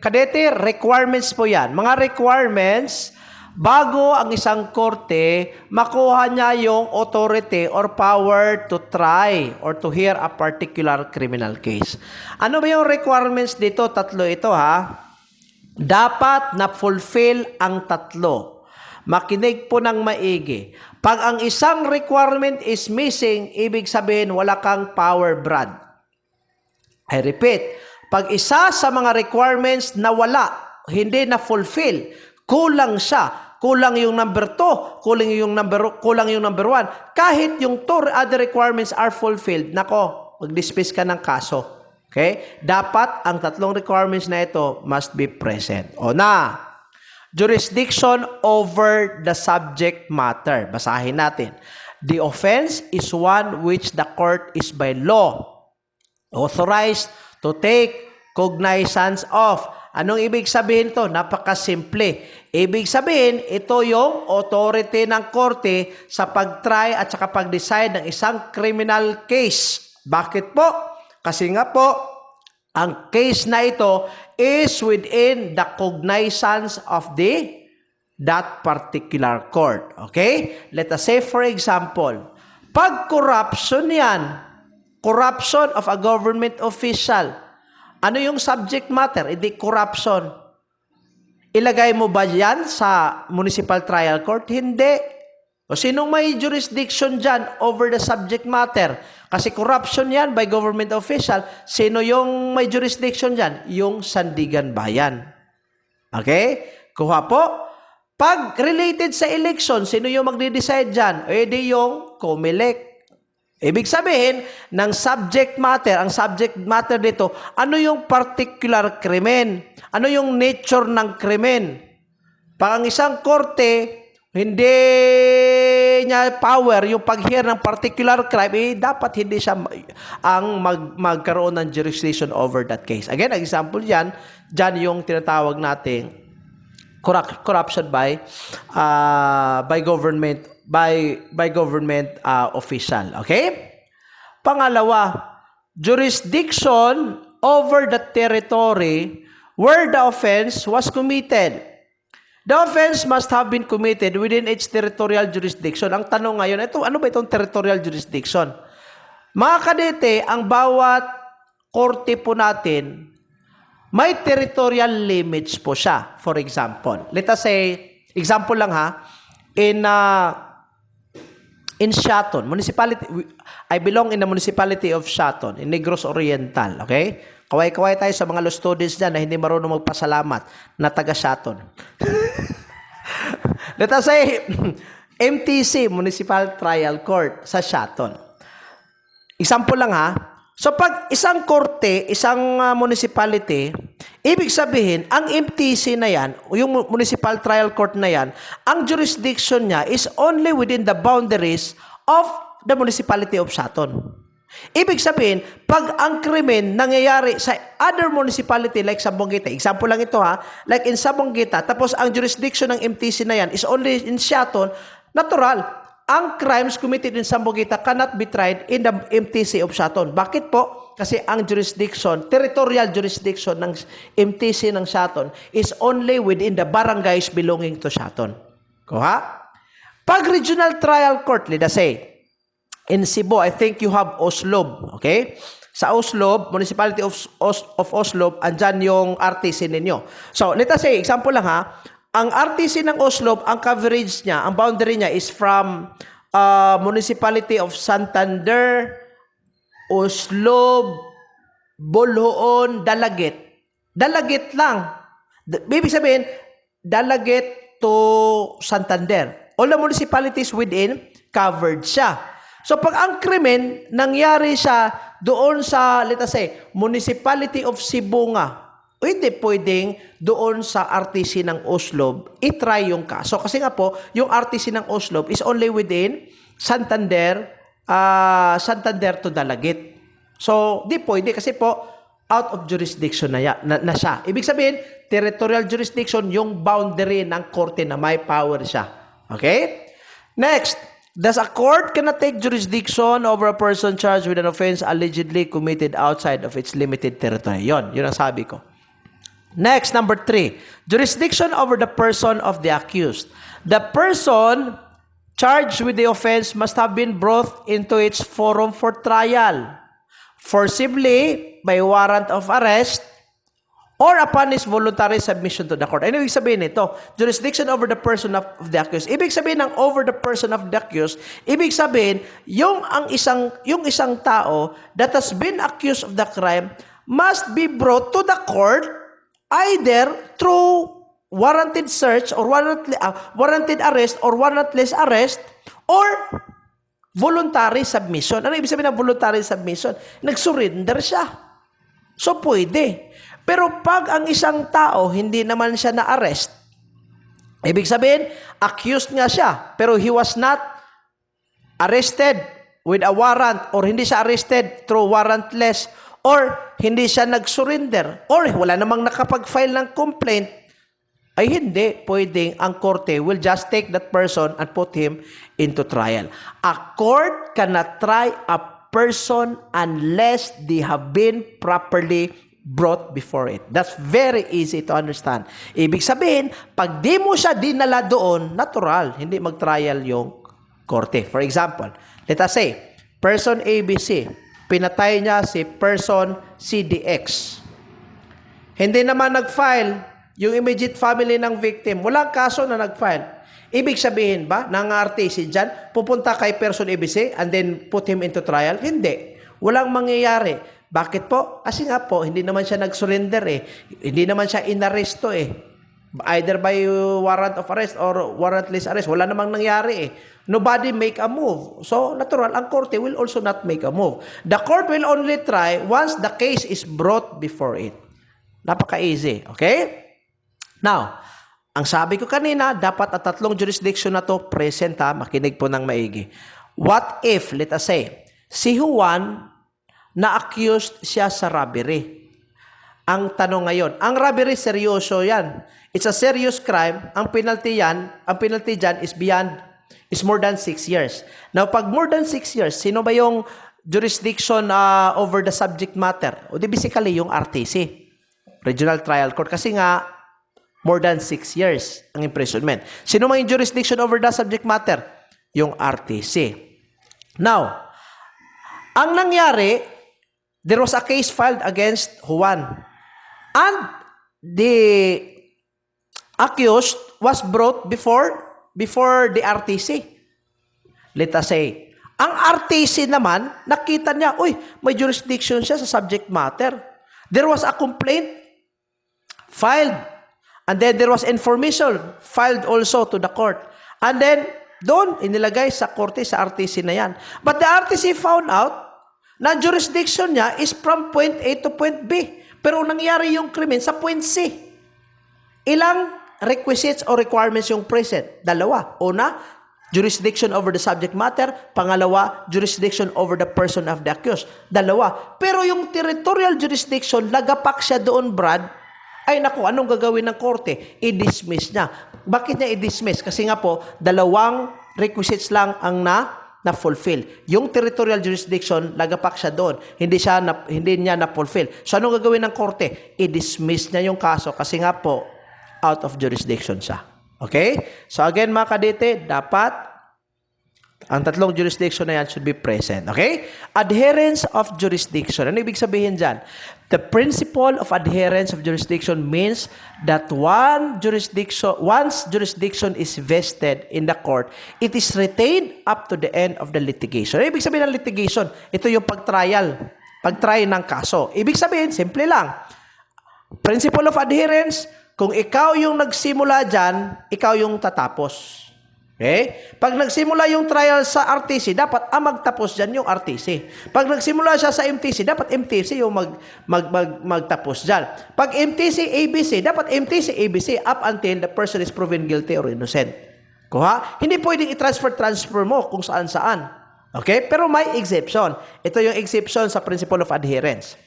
kadete, requirements po yan. Mga requirements, bago ang isang korte, makuha niya yung authority or power to try or to hear a particular criminal case. Ano ba yung requirements dito? Tatlo ito, ha? Dapat na-fulfill ang tatlo. Makinig po ng maigi. Pag ang isang requirement is missing, ibig sabihin wala kang power, Brad. I repeat, pag isa sa mga requirements na wala, hindi na-fulfill, kulang siya, kulang yung number 2, kulang yung number 1, kahit yung 2 other requirements are fulfilled, nako, mag-dismiss ka ng kaso. Okay? Dapat ang tatlong requirements na ito must be present. O na, jurisdiction over the subject matter. Basahin natin. The offense is one which the court is by law authorized to take cognizance of. Anong ibig sabihin to? Napakasimple. Ibig sabihin, ito yung authority ng korte sa pag-try at saka pag-decide ng isang criminal case. Bakit po? Kasi nga po, ang case na ito is within the cognizance of that particular court. Okay? Let us say, for example, pag corruption yan, corruption of a government official. Ano yung subject matter? Hindi corruption. Ilagay mo ba yan sa municipal trial court? Hindi. O sinong may jurisdiction dyan over the subject matter? Kasi corruption yan by government official. Sino yung may jurisdiction dyan? Yung Sandigan Bayan. Okay? Kuha po. Pag related sa election, sino yung magde-decide dyan? E di yung COMELEC. Ibig sabihin, ng subject matter, ang subject matter dito, ano yung particular krimen? Ano yung nature ng krimen? Pag ang isang korte, hindi niya power yung pag-hear ng particular crime, dapat hindi siya ang magkaroon ng jurisdiction over that case. Again, ang example dyan yung tinatawag nating corruption by government official. Okay? Pangalawa, jurisdiction over the territory where the offense was committed. The offense must have been committed within its territorial jurisdiction. Ang tanong ngayon, ano ba itong territorial jurisdiction? Mga kadete, ang bawat korte po natin, may territorial limits po siya. For example, let us say, example lang ha, in Shaton, municipality, I belong in the municipality of Shaton, in Negros Oriental, okay? Kaway-kaway tayo sa mga law students dyan na hindi marunong magpasalamat na taga Shaton. Let us say, MTC, Municipal Trial Court, sa Shaton. Example lang ha. So pag isang korte, isang municipality, ibig sabihin, ang MTC na yan, yung Municipal Trial Court na yan, ang jurisdiction niya is only within the boundaries of the municipality of Shaton. Ibig sabihin, pag ang krimen nangyayari sa other municipality like Sambuguita, example lang ito ha, like in Sambuguita, tapos ang jurisdiction ng MTC na yan is only in Shaton, natural, ang crimes committed in Sambuguita cannot be tried in the MTC of Shaton. Bakit po? Kasi ang jurisdiction, territorial jurisdiction ng MTC ng Shaton is only within the barangays belonging to Shaton. Kuha? Pag regional trial court, let us say, in Cebu, I think you have Oslob, okay? Sa Oslob, Municipality of Oslob, andyan yung RTC ninyo. So, let us say, example lang ha, ang RTC ng Oslob, ang coverage niya, ang boundary niya is from Municipality of Santander, Oslob, Bolhoon, Dalagit. Dalagit lang. Ibig sabihin, Dalagit to Santander. All the municipalities within, covered siya. So pag ang krimen, nangyari siya doon sa, let us say, Municipality of Cebu nga, hindi pwedeng doon sa RTC ng Oslob i-try yung kaso. Kasi nga po, yung RTC ng Oslob is only within Santander, Santander to Dalagit. So, di pwede kasi po, out of jurisdiction na siya. Ibig sabihin, territorial jurisdiction, yung boundary ng korte na may power siya. Okay? Next, thus a court cannot take jurisdiction over a person charged with an offense allegedly committed outside of its limited territory. Yun ang sabi ko. Next, number 3, jurisdiction over the person of the accused. The person charged with the offense must have been brought into its forum for trial, forcibly by warrant of arrest, or upon his voluntary submission to the court. Ano ibig sabihin nito? Jurisdiction over the person of the accused. Ibig sabihin ng over the person of the accused, ibig sabihin, yung isang tao that has been accused of the crime must be brought to the court either through warranted search or warranted arrest or warrantless arrest or voluntary submission. Ano ibig sabihin ng voluntary submission? Nag-surrender siya. So, pwede. Pero pag ang isang tao, hindi naman siya na-arrest, ibig sabihin, accused nga siya, pero he was not arrested with a warrant or hindi siya arrested through warrantless or hindi siya nag-surrender or wala namang nakapag-file ng complaint, ay hindi pwedeng ang korte will just take that person and put him into trial. A court cannot try a person unless they have been properly brought before it. That's very easy to understand. Ibig sabihin, pag di mo siya dinala doon, natural, hindi mag-trial yung korte. For example, let us say, person ABC, pinatay niya si person CDX. Hindi naman nag-file yung immediate family ng victim. Walang kaso na nag-file. Ibig sabihin ba, ng RTC dyan, pupunta kay person ABC and then put him into trial? Hindi. Walang mangyayari. Bakit po? Kasi nga po, hindi naman siya nag-surrender eh. Hindi naman siya inaresto eh. Either by warrant of arrest or warrantless arrest. Wala namang nangyari eh. Nobody make a move. So, natural, ang korte will also not make a move. The court will only try once the case is brought before it. Napaka-easy. Okay? Now, ang sabi ko kanina, dapat at tatlong jurisdiction na to present ha. Makinig po ng maigi. What if, let us say, si Juan na-accused siya sa robbery? Ang tanong ngayon, ang robbery seryoso yan. It's a serious crime. Ang penalty dyan is more than 6 years. Now, pag more than 6 years, sino ba yung jurisdiction over the subject matter? O di basically yung RTC, Regional Trial Court. Kasi nga, more than 6 years ang imprisonment. Sino may jurisdiction over the subject matter? Yung RTC. Now, ang nangyari, there was a case filed against Juan. And the accused was brought before the RTC. Let us say, ang RTC naman, nakita niya, uy, may jurisdiction siya sa subject matter. There was a complaint filed. And then there was information filed also to the court. And then, doon, inilagay sa korte, sa RTC na yan. But the RTC found out na jurisdiction niya is from point A to point B. Pero nangyari yung krimen sa point C. Ilang requisites or requirements yung present? Dalawa. Una, jurisdiction over the subject matter. Pangalawa, jurisdiction over the person of the accused. Dalawa. Pero yung territorial jurisdiction, lagapak siya doon, Brad. Ay naku, anong gagawin ng korte? I-dismiss niya. Bakit niya i-dismiss? Kasi nga po, dalawang requisites lang ang na-fulfill. Yung territorial jurisdiction, lagapak siya doon. Hindi niya na-fulfill. So anong gagawin ng korte? I-dismiss niya yung kaso kasi nga po, out of jurisdiction siya. Okay? So again mga kadete, dapat Ang tatlong jurisdiction na yan should be present. Okay? Adherence of jurisdiction. Ano ibig sabihin dyan? The principle of adherence of jurisdiction means that once jurisdiction is vested in the court, it is retained up to the end of the litigation. Ano ibig sabihin ng litigation? Ito yung pag-try ng kaso. Ibig sabihin, simple lang. Principle of adherence, kung ikaw yung nagsimula dyan, ikaw yung tatapos. Okay? Pag nagsimula yung trial sa RTC, dapat magtapos dyan yung RTC. Pag nagsimula siya sa MTC, dapat MTC yung magtapos dyan. Pag MTC ABC, dapat MTC ABC up until the person is proven guilty or innocent. Kuha? Hindi pwedeng i-transfer mo kung saan-saan. Okay? Pero may exception. Ito yung exception sa principle of adherence.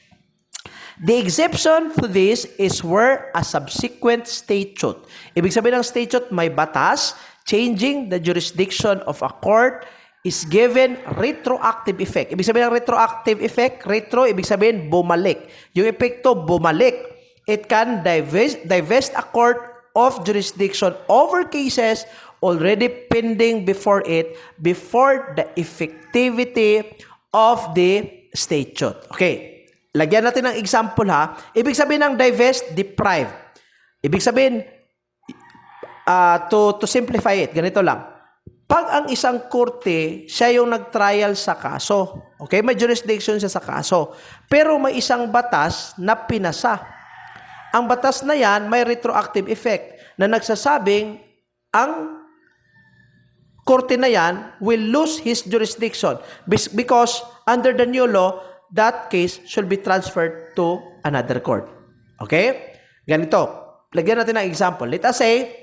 The exception to this is where a subsequent statute. Ibig sabihin ng statute, may batas changing the jurisdiction of a court is given retroactive effect. Ibig sabihin ng retroactive effect, ibig sabihin bumalik. Yung epekto bumalik. It can divest a court of jurisdiction over cases already pending before the effectivity of the statute. Okay. Lagyan natin ng example ha. Ibig sabihin ng divest, deprive. Ibig sabihin, to simplify it, ganito lang. Pag ang isang korte, siya yung nag-trial sa kaso. Okay? May jurisdiction siya sa kaso. Pero may isang batas na pinasa. Ang batas na yan, may retroactive effect na nagsasabing ang korte na yan will lose his jurisdiction because under the new law, that case should be transferred to another court. Okay? Ganito. Lagyan natin ng example. Let us say,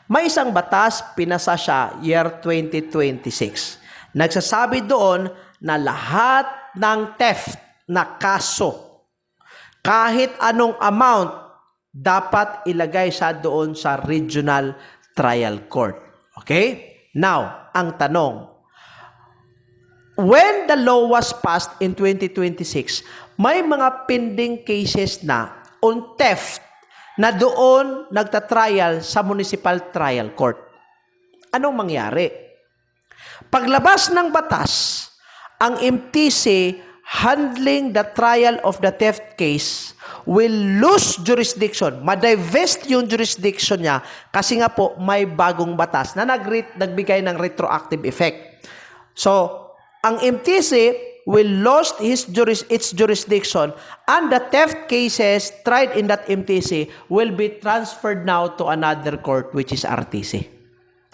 may isang batas, pinasa siya year 2026. Nagsasabi doon na lahat ng theft na kaso, kahit anong amount, dapat ilagay siya doon sa regional trial court. Okay? Now, ang tanong, when the law was passed in 2026, may mga pending cases na on theft na doon nagtatrial sa municipal trial court. Anong mangyari? Paglabas ng batas, ang MTC handling the trial of the theft case will lose jurisdiction. Ma-divest yung jurisdiction niya kasi nga po may bagong batas na nagbigay ng retroactive effect. So, ang MTC will lose its jurisdiction and the theft cases tried in that MTC will be transferred now to another court which is RTC.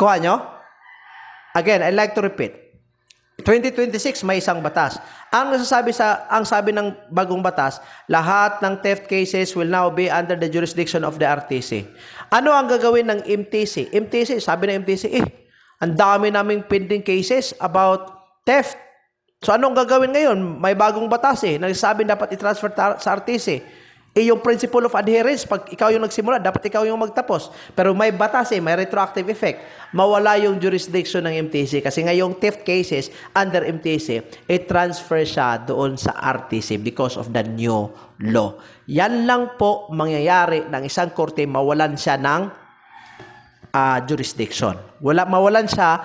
Kuha nyo? Again, I'd like to repeat. 2026 may isang batas. Ang sabi ng bagong batas, lahat ng theft cases will now be under the jurisdiction of the RTC. Ano ang gagawin ng MTC? Sabi ng MTC, ang dami naming pending cases about theft. So, anong gagawin ngayon? May bagong batas nagsasabi dapat i-transfer sa RTC. Yung principle of adherence, pag ikaw yung nagsimula, dapat ikaw yung magtapos. Pero may batas may retroactive effect. Mawala yung jurisdiction ng MTC kasi nga yung theft cases under MTC, i-transfer siya doon sa RTC because of the new law. Yan lang po mangyayari ng isang korte, mawalan siya ng jurisdiction. Mawalan siya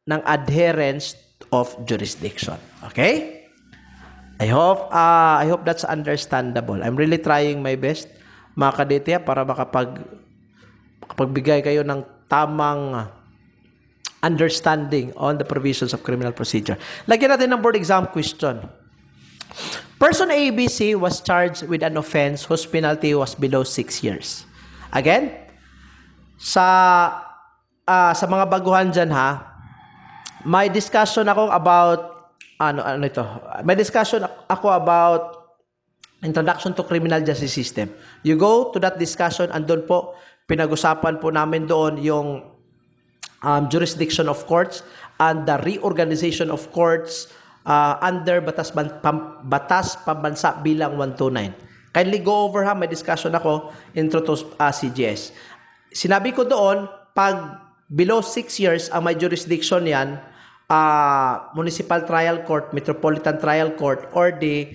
ng adherence of jurisdiction. Okay? I hope that's understandable. I'm really trying my best, mga kadete, para makapagbigay kayo ng tamang understanding on the provisions of criminal procedure. Lagyan natin ng board exam question. Person ABC was charged with an offense whose penalty was below 6 years. Again, sa mga baguhan dyan may discussion ako about May discussion ako about introduction to criminal justice system. You go to that discussion and doon po pinag-usapan po namin doon yung jurisdiction of courts and the reorganization of courts under Batas Pambansa Bilang 129. Kindly go over may discussion ako intro to CJS. Sinabi ko doon, pag below 6 years ang may jurisdiction yan, municipal trial court, metropolitan trial court, or the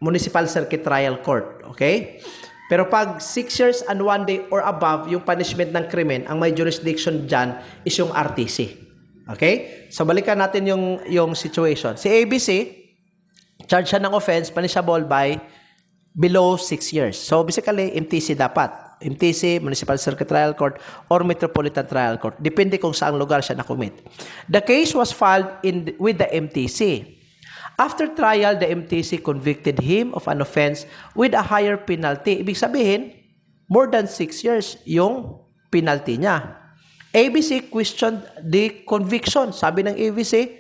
municipal circuit trial court. Okay? Pero pag 6 years and 1 day or above, yung punishment ng krimen, ang may jurisdiction dyan is yung RTC. Okay? So, balikan natin yung situation. Si ABC, charge siya ng offense, punishable by below 6 years. So, basically, MTC dapat. MTC, Municipal Circuit Trial Court, or Metropolitan Trial Court. Depende kung saang lugar siya na-commit. The case was filed with the MTC. After trial, the MTC convicted him of an offense with a higher penalty. Ibig sabihin, more than 6 years yung penalty niya. ABC questioned the conviction. Sabi ng ABC,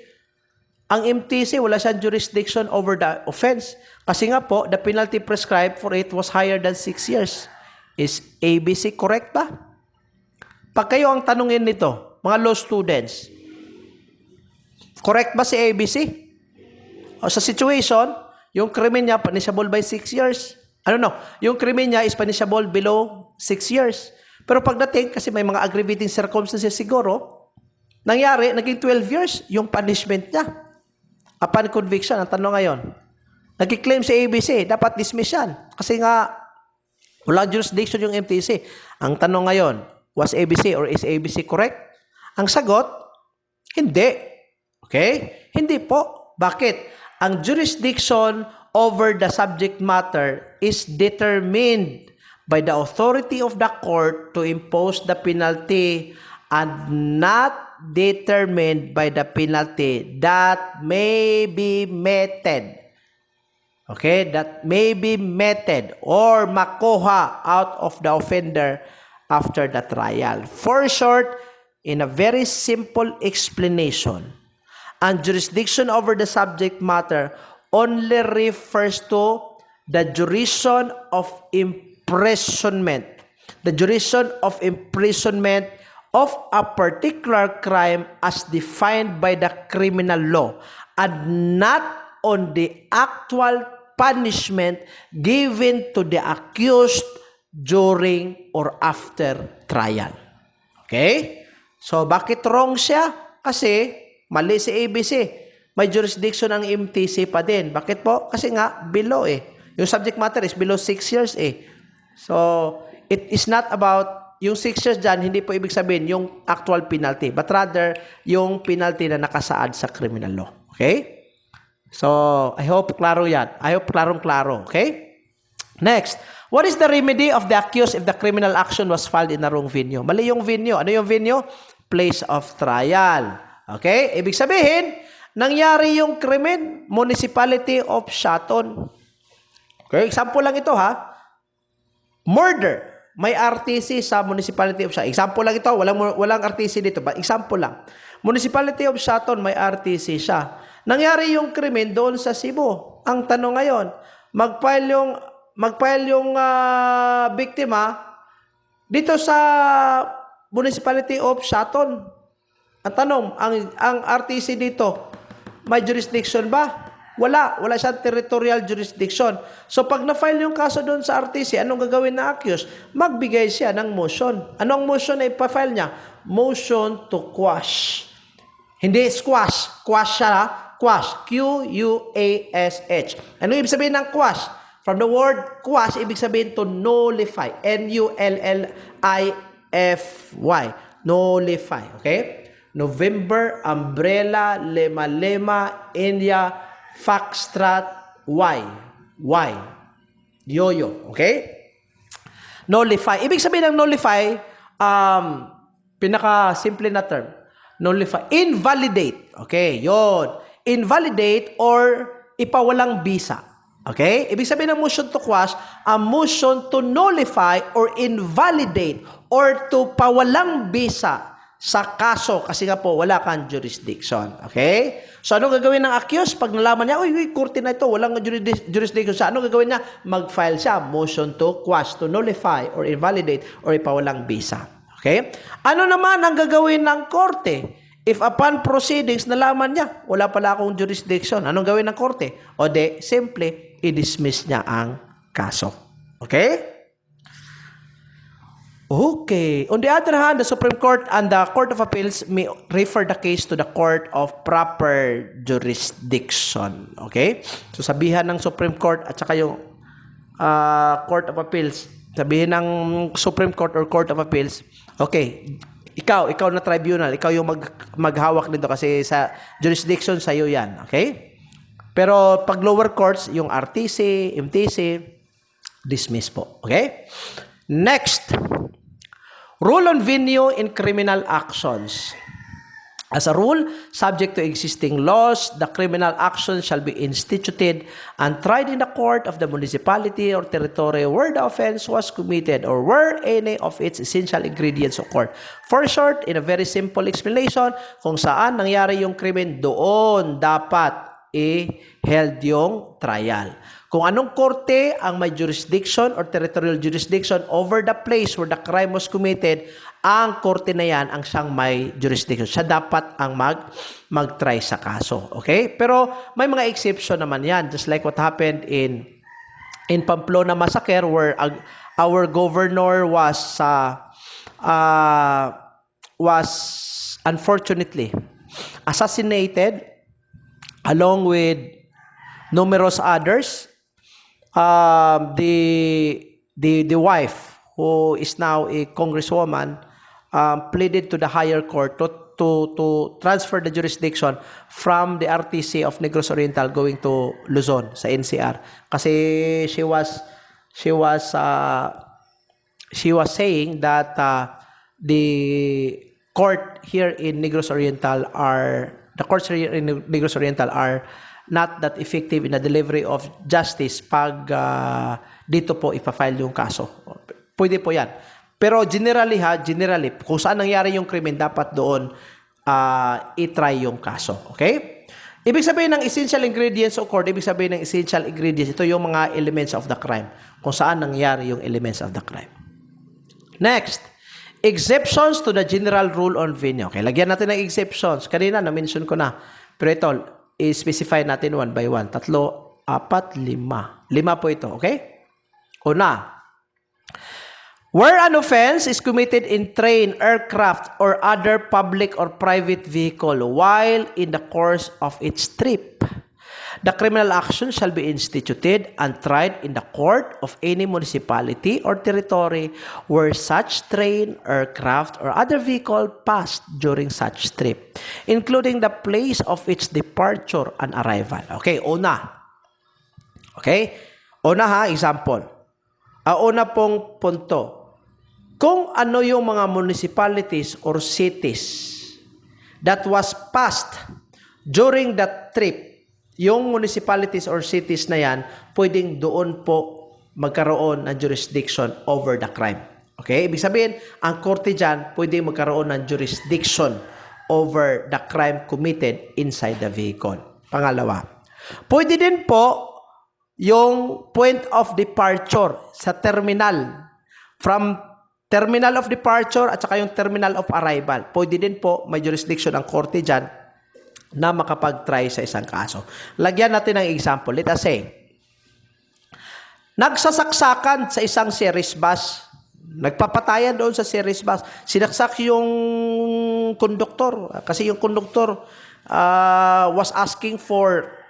ang MTC wala siyang jurisdiction over the offense. Kasi nga po, the penalty prescribed for it was higher than 6 years. Is ABC correct ba? Pag kayo ang tanungin nito, mga law students, correct ba si ABC? O sa situation, yung krimen niya punishable by 6 years. Yung krimen niya is punishable below 6 years. Pero pagdating, kasi may mga aggravating circumstances siguro, nangyari, naging 12 years yung punishment niya. Upon conviction, ang tanong ngayon, nag-claim si ABC, dapat dismiss yan. Kasi nga, walang jurisdiction yung MTC. Ang tanong ngayon, was ABC or is ABC correct? Ang sagot, hindi. Okay? Hindi po. Bakit? Ang jurisdiction over the subject matter is determined by the authority of the court to impose the penalty and not determined by the penalty that may be meted. Okay? That may be meted or makuha out of the offender after the trial. For short, in a very simple explanation, ang jurisdiction over the subject matter only refers to the duration of imprisonment. The duration of imprisonment of a particular crime as defined by the criminal law and not on the actual punishment given to the accused during or after trial. Okay? So, bakit wrong siya? Kasi mali si ABC. May jurisdiction ang MTC pa din. Bakit po? Kasi nga, below Yung subject matter is below 6 years So, it is not about, yung 6 years dyan, hindi po ibig sabihin yung actual penalty, but rather, yung penalty na nakasaad sa criminal law. Okay? So, I hope klaro yan. I hope klarong-klaro. Okay? Next, what is the remedy of the accused if the criminal action was filed in the wrong venue? Mali yung venue. Ano yung venue? Place of trial. Okay? Ibig sabihin, nangyari yung krimen, Municipality of Shaton. Okay? Example lang ito ha. Murder. May RTC sa Municipality of Shaton. Example lang ito. Walang RTC dito. But example lang. Municipality of Shaton, may RTC siya. Nangyari yung krimen doon sa Cebu. Ang tanong ngayon, mag-file yung biktima dito sa Municipality of Shaton. Ang tanong, ang RTC dito, may jurisdiction ba? Wala siyang territorial jurisdiction. So pag na-file yung kaso doon sa RTC, anong gagawin na accused? Magbigay siya ng motion. Anong motion na ipa-file niya? Motion to quash. Hindi squash. Quash siya, quash. Q-U-A-S-H. Ano ibig sabihin ng quash? From the word quash, ibig sabihin to nullify. N-U-L-L-I-F-Y. Nullify. Okay? November, Umbrella, Lema Lema, India, Foxtrot, Y. Yoyo. Okay? Nullify. Ibig sabihin ng nullify, pinaka-simple na term. Nullify. Invalidate. Okay, yon. Invalidate or ipawalang bisa. Okay? Ibig sabihin ng motion to quash, a motion to nullify or invalidate or to pawalang bisa sa kaso kasi nga po wala kang jurisdiction. Okay? So anong gagawin ng accused pag nalaman niya, uy, korte na ito, walang jurisdiction siya. Anong gagawin niya? Mag-file siya, motion to quash, to nullify or invalidate or ipawalang bisa. Okay? Ano naman ang gagawin ng korte? If upon proceedings nalaman niya, wala pala akong jurisdiction, anong gawin ng korte? O de, simple, i-dismiss niya ang kaso. Okay? Okay. On the other hand, the Supreme Court and the Court of Appeals may refer the case to the Court of Proper Jurisdiction. Okay? So, sabihan ng Supreme Court at saka yung Court of Appeals, sabihin ng Supreme Court or Court of Appeals, okay, ikaw na tribunal, ikaw yung maghawak nito kasi sa jurisdiction sa iyo yan. Okay? Pero pag lower courts, yung RTC, MTC, dismiss po. Okay? Next, rule on venue in criminal actions. As a rule, subject to existing laws, the criminal action shall be instituted and tried in the court of the municipality or territory where the offense was committed or where any of its essential ingredients occurred. For short, in a very simple explanation, kung saan nangyari yung krimen, doon dapat i-held yung trial. Kung anong korte ang may jurisdiction or territorial jurisdiction over the place where the crime was committed, ang korte na yan ang siyang may jurisdiction. Siya dapat ang mag-try sa kaso. Okay? Pero may mga exception naman yan. Just like what happened in Pamplona Massacre where our governor was unfortunately assassinated along with numerous others. The wife, who is now a congresswoman, pleaded to the higher court to transfer the jurisdiction from the RTC of Negros Oriental going to Luzon sa NCR kasi she was saying that the court here in Negros Oriental are not that effective in the delivery of justice pag dito po ipafile yung kaso. Pwede po yan. Pero generally, kung saan nangyari yung krimen, dapat doon i-try yung kaso. Okay? Ibig sabihin ng essential ingredients occurred, ibig sabihin ng essential ingredients, ito yung mga elements of the crime. Kung saan nangyari yung elements of the crime. Next, exceptions to the general rule on venue. Okay, lagyan natin ng exceptions. Kanina, na-mention ko na. Pero ito, i-specify natin one by one. 3, 4, 5. 5 po ito, okay? Una, where an offense is committed in train, aircraft, or other public or private vehicle while in the course of its trip, the criminal action shall be instituted and tried in the court of any municipality or territory where such train, aircraft, or other vehicle passed during such trip, including the place of its departure and arrival. Okay, una. Okay? Una ha, example. Una pong punto. Kung ano yung mga municipalities or cities that was passed during that trip, yung municipalities or cities na yan, pwedeng doon po magkaroon ng jurisdiction over the crime. Okay? Ibig sabihin, ang korte dyan, pwedeng magkaroon ng jurisdiction over the crime committed inside the vehicle. Pangalawa, pwede din po yung point of departure sa terminal. From terminal of departure at saka yung terminal of arrival. Pwede din po may jurisdiction ang korte dyan na makapag-try sa isang kaso. Lagyan natin ng example. Let us say, nagsasaksakan sa isang series bus. Nagpapatayan doon sa series bus. Sinaksak yung konduktor. Kasi yung konduktor was asking for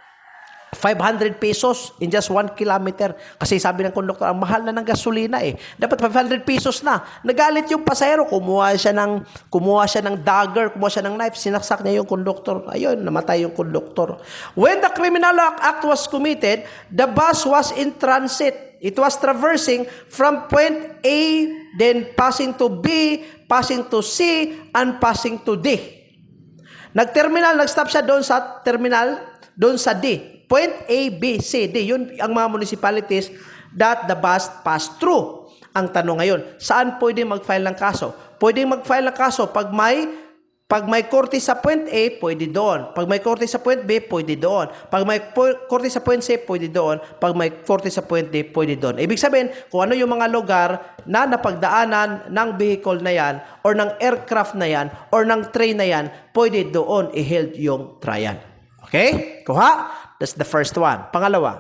500 pesos in just 1 kilometer. Kasi sabi ng konduktor, ang mahal na ng gasolina eh. Dapat 500 pesos na. Nagalit yung pasahero. Kumuha siya ng dagger, kumuha siya ng knife, sinaksak niya yung konduktor. Ayun, namatay yung konduktor. When the criminal act was committed, the bus was in transit. It was traversing from point A, then passing to B, passing to C, and passing to D. Nag-stop siya doon sa terminal, doon sa D. Point A, B, C, D. Yun ang mga municipalities that the bus passed through. Ang tanong ngayon, saan pwede mag-file ng kaso? Pwede mag-file ng kaso pag may korte sa point A, pwede doon. Pag may korte sa point B, pwede doon. Pag may korte sa point C, pwede doon. Pag may korte sa point D, pwede doon. Ibig sabihin, kung ano yung mga lugar na napagdaanan ng vehicle na yan, or ng aircraft na yan, or ng train na yan, pwede doon i-held yung trial. Okay? Kuha? That's the first one. Pangalawa,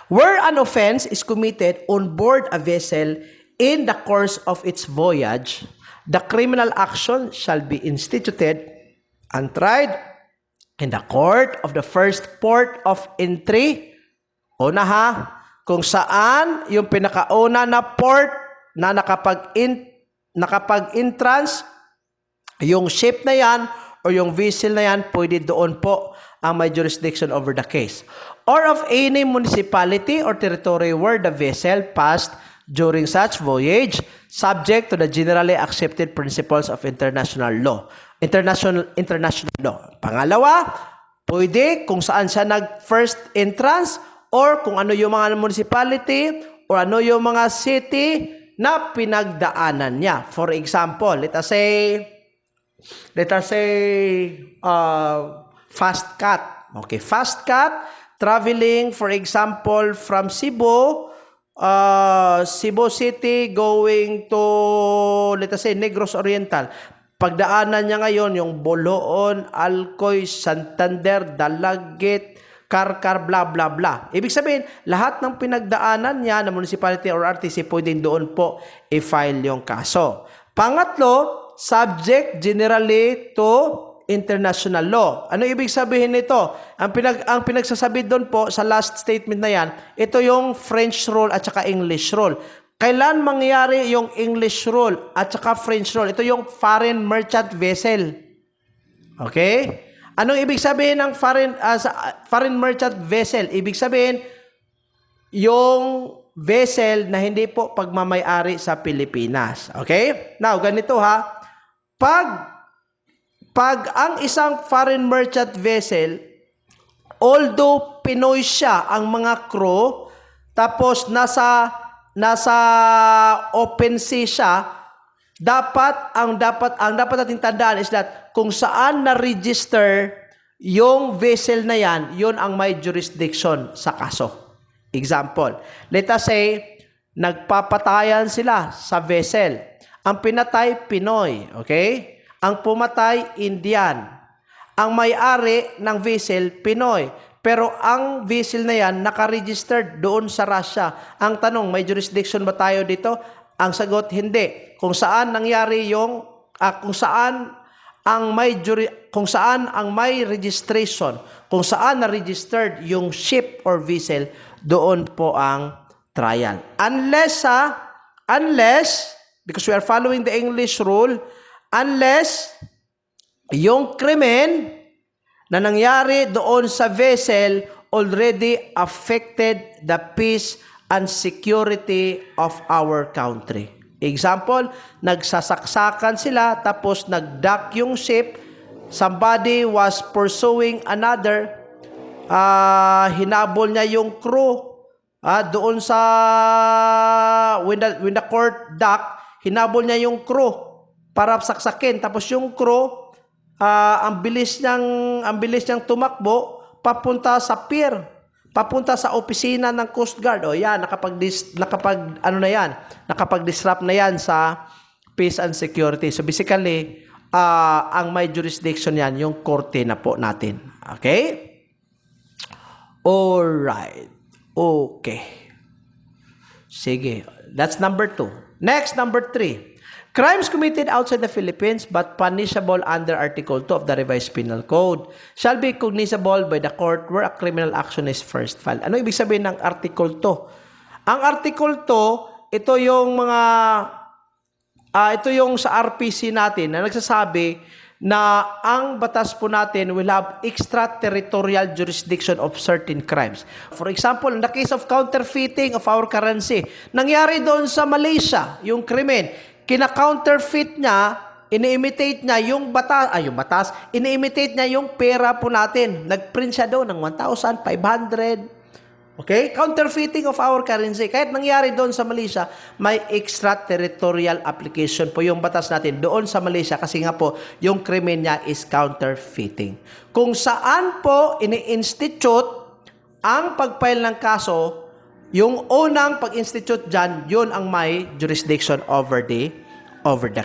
where an offense is committed on board a vessel in the course of its voyage, the criminal action shall be instituted and tried in the court of the first port of entry. Una ha, kung saan yung pinakauna na port na nakapag-entrance Yung ship na yan or yung vessel na yan, pwede doon po ang may jurisdiction over the case. Or of any municipality or territory where the vessel passed during such voyage, subject to the generally accepted principles of international law. International law. Pangalawa, pwede kung saan siya nag-first entrance or kung ano yung mga municipality or ano yung mga city na pinagdaanan niya. For example, let us say, Fast Cat. Okay, Fast Cat, traveling, for example, from Cebu City going to, let us say, Negros Oriental. Pagdaanan niya ngayon yung Boloon, Alcoy, Santander, Dalagit, Karkar, blah, blah, blah. Ibig sabihin, lahat ng pinagdaanan niya na municipality or RTC, pwedeng doon po i-file yung kaso. Pangatlo, subject generally to international law. Ano ibig sabihin nito? Ang pinagsasabi doon po sa last statement na yan, ito yung French rule at saka English rule. Kailan mangyari yung English rule at saka French rule? Ito yung foreign merchant vessel. Okay? Anong ibig sabihin ng foreign merchant vessel? Ibig sabihin, yung vessel na hindi po pagmamayari sa Pilipinas. Okay? Now, ganito ha. Pag ang isang foreign merchant vessel, although Pinoy siya ang mga crew, tapos nasa open sea siya, ang dapat nating tandaan is that kung saan na-register yung vessel na yan, yun ang may jurisdiction sa kaso. Example, let us say, nagpapatayan sila sa vessel. Ang pinatay, Pinoy. Okay? Ang pumatay, Indian. Ang may-ari ng vessel, Pinoy. Pero ang vessel na yan, naka-registered doon sa Russia. Ang tanong, may jurisdiction ba tayo dito? Ang sagot, hindi. Kung saan nangyari yung, kung saan ang may registration, kung saan na-registered yung ship or vessel, doon po ang trial. Unless, because we are following the English rule, unless yung krimen na nangyari doon sa vessel already affected the peace and security of our country. Example, nagsasaksakan sila tapos nag-dock yung ship, somebody was pursuing another, hinabol niya yung crew doon sa when the court dock, hinabol niya yung crew para saksakin. Tapos yung crew, ang bilis niyang tumakbo papunta sa pier, papunta sa opisina ng Coast Guard. O yan, nakapag-disrupt na yan sa peace and security. So basically, ang may jurisdiction yan, yung korte na po natin. Okay? Alright. Okay. Sige. That's number 2. Next, number 3. Crimes committed outside the Philippines but punishable under Article 2 of the Revised Penal Code shall be cognizable by the court where a criminal action is first filed. Ano ibig sabihin ng Article 2? Ang Article 2, ito yung sa RPC natin na nagsasabi na ang batas po natin will have extraterritorial jurisdiction of certain crimes. For example, in the case of counterfeiting of our currency, nangyari doon sa Malaysia, yung krimen, kina-counterfeit niya, ini-imitate niya yung batas, ini-imitate niya yung pera po natin. Nag-print siya doon ng 1,500. Okay? Counterfeiting of our currency. Kahit nangyari doon sa Malaysia, may extraterritorial application po yung batas natin doon sa Malaysia kasi nga po, yung krimen niya is counterfeiting. Kung saan po ini-institute ang pag-file ng kaso, yung unang pag-institute dyan, yun ang may jurisdiction over the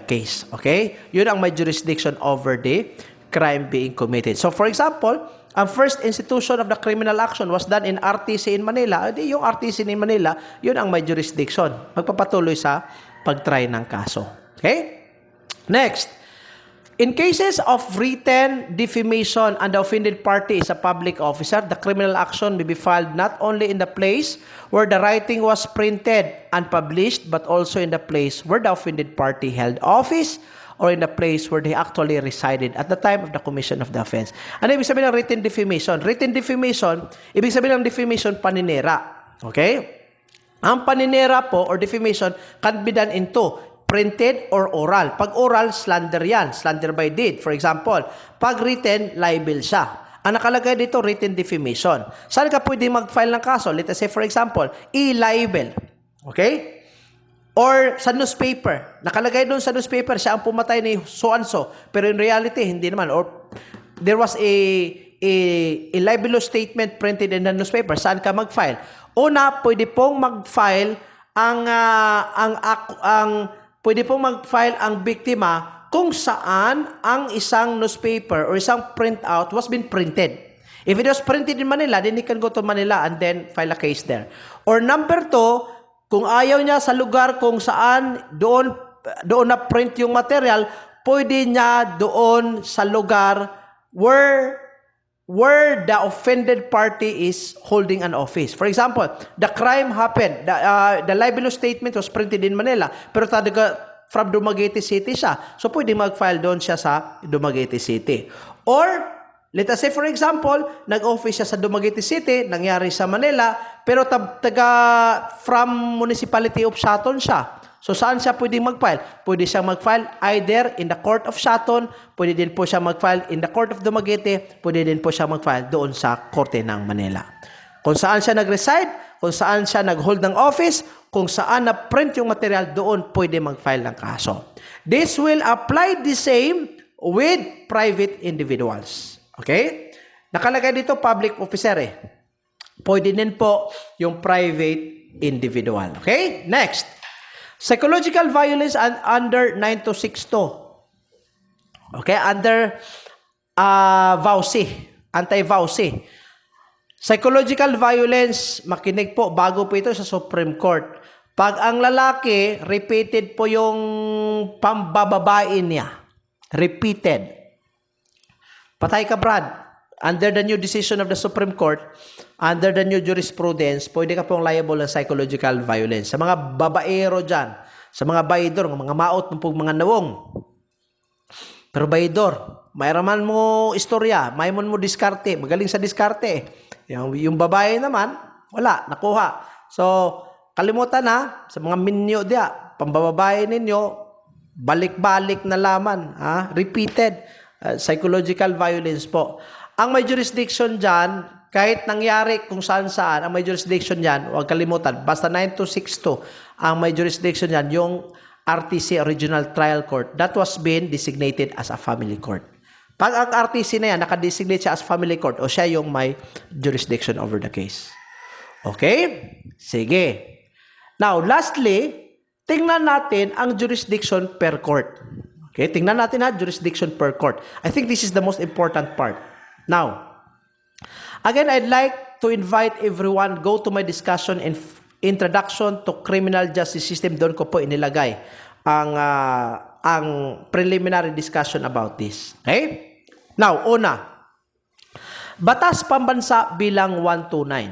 case. Okay? Yun ang may jurisdiction over the crime being committed. So for example, ang first institution of the criminal action was done in RTC in Manila. Edi yung RTC in Manila, yun ang may jurisdiction. Magpapatuloy sa pag-try ng kaso. Okay? Next. In cases of written defamation and the offended party is a public officer, the criminal action may be filed not only in the place where the writing was printed and published, but also in the place where the offended party held office or in the place where they actually resided at the time of the commission of the offense. Ano ibig sabihin ng written defamation? Written defamation, ibig sabihin ng defamation, paninira. Okay? Ang paninira po or defamation can be done into printed or oral. Pag oral, slander yan. Slander by deed. For example, pag written, libel siya. Ang nakalagay dito, written defamation. Saan ka pwede mag-file ng kaso? Let us say, for example, libel. Okay? Or sa newspaper. Nakalagay doon sa newspaper, siya ang pumatay ni so-and-so. Pero in reality, hindi naman. Or there was a libelous statement printed in the newspaper. Saan ka mag-file? Una, pwede pong mag-file pwede pong mag-file ang biktima kung saan ang isang newspaper or isang printout was been printed. If it was printed in Manila, then he can go to Manila and then file a case there. Or number 2, kung ayaw niya sa lugar kung saan doon na print yung material, pwede niya doon sa lugar where the offended party is holding an office. For example, the crime happened, the libelous statement was printed in Manila, pero from Dumaguete City siya. So, pwede mag-file doon siya sa Dumaguete City. Or, let us say for example, nag-office siya sa Dumaguete City, nangyari sa Manila, pero from Municipality of Shaton siya. So, saan siya pwede mag-file? Pwede siyang mag-file either in the Court of Shaton, pwede din po siya mag-file in the Court of Dumaguete, pwede din po siya mag-file doon sa Korte ng Manila. Kung saan siya nag-reside, kung saan siya nag-hold ng office, kung saan na-print yung material, doon pwede mag-file ng kaso. This will apply the same with private individuals. Okay? Nakalagay dito public officer eh. Pwede din po yung private individual. Okay? Next. Psychological violence under 9262. Okay? Under VAUSI. Anti-VAUSI. Psychological violence, makinig po, bago po ito sa Supreme Court. Pag ang lalaki, repeated po yung pambababain niya. Repeated. Patay ka, Brad. Under the new decision of the Supreme Court, under the new jurisprudence, pwede ka pong liable ng psychological violence. Sa mga babaero dyan, sa mga bayidor, mga maot ng mga nawong. Pero bayidor, mayroon mo istorya, mayroon mo diskarte, magaling sa diskarte. Yung babae naman, wala, nakuha. So, kalimutan na, sa mga minyo diya, pambababae ninyo, balik-balik na laman, repeated, psychological violence po. Ang may jurisdiction dyan, kahit nangyari kung saan-saan, ang may jurisdiction dyan, huwag kalimutan, basta 9262, ang may jurisdiction dyan, yung RTC, Regional Trial Court, that was been designated as a family court. Pag ang RTC na yan, nakadesignate siya as family court, o siya yung may jurisdiction over the case. Okay? Sige. Now, lastly, tingnan natin ang jurisdiction per court. Okay? Tingnan natin jurisdiction per court. I think this is the most important part. Now, again, I'd like to invite everyone, go to my discussion in Introduction to Criminal Justice System. Doon ko po inilagay ang preliminary discussion about this. Okay? Now, una, Batas Pambansa bilang 129.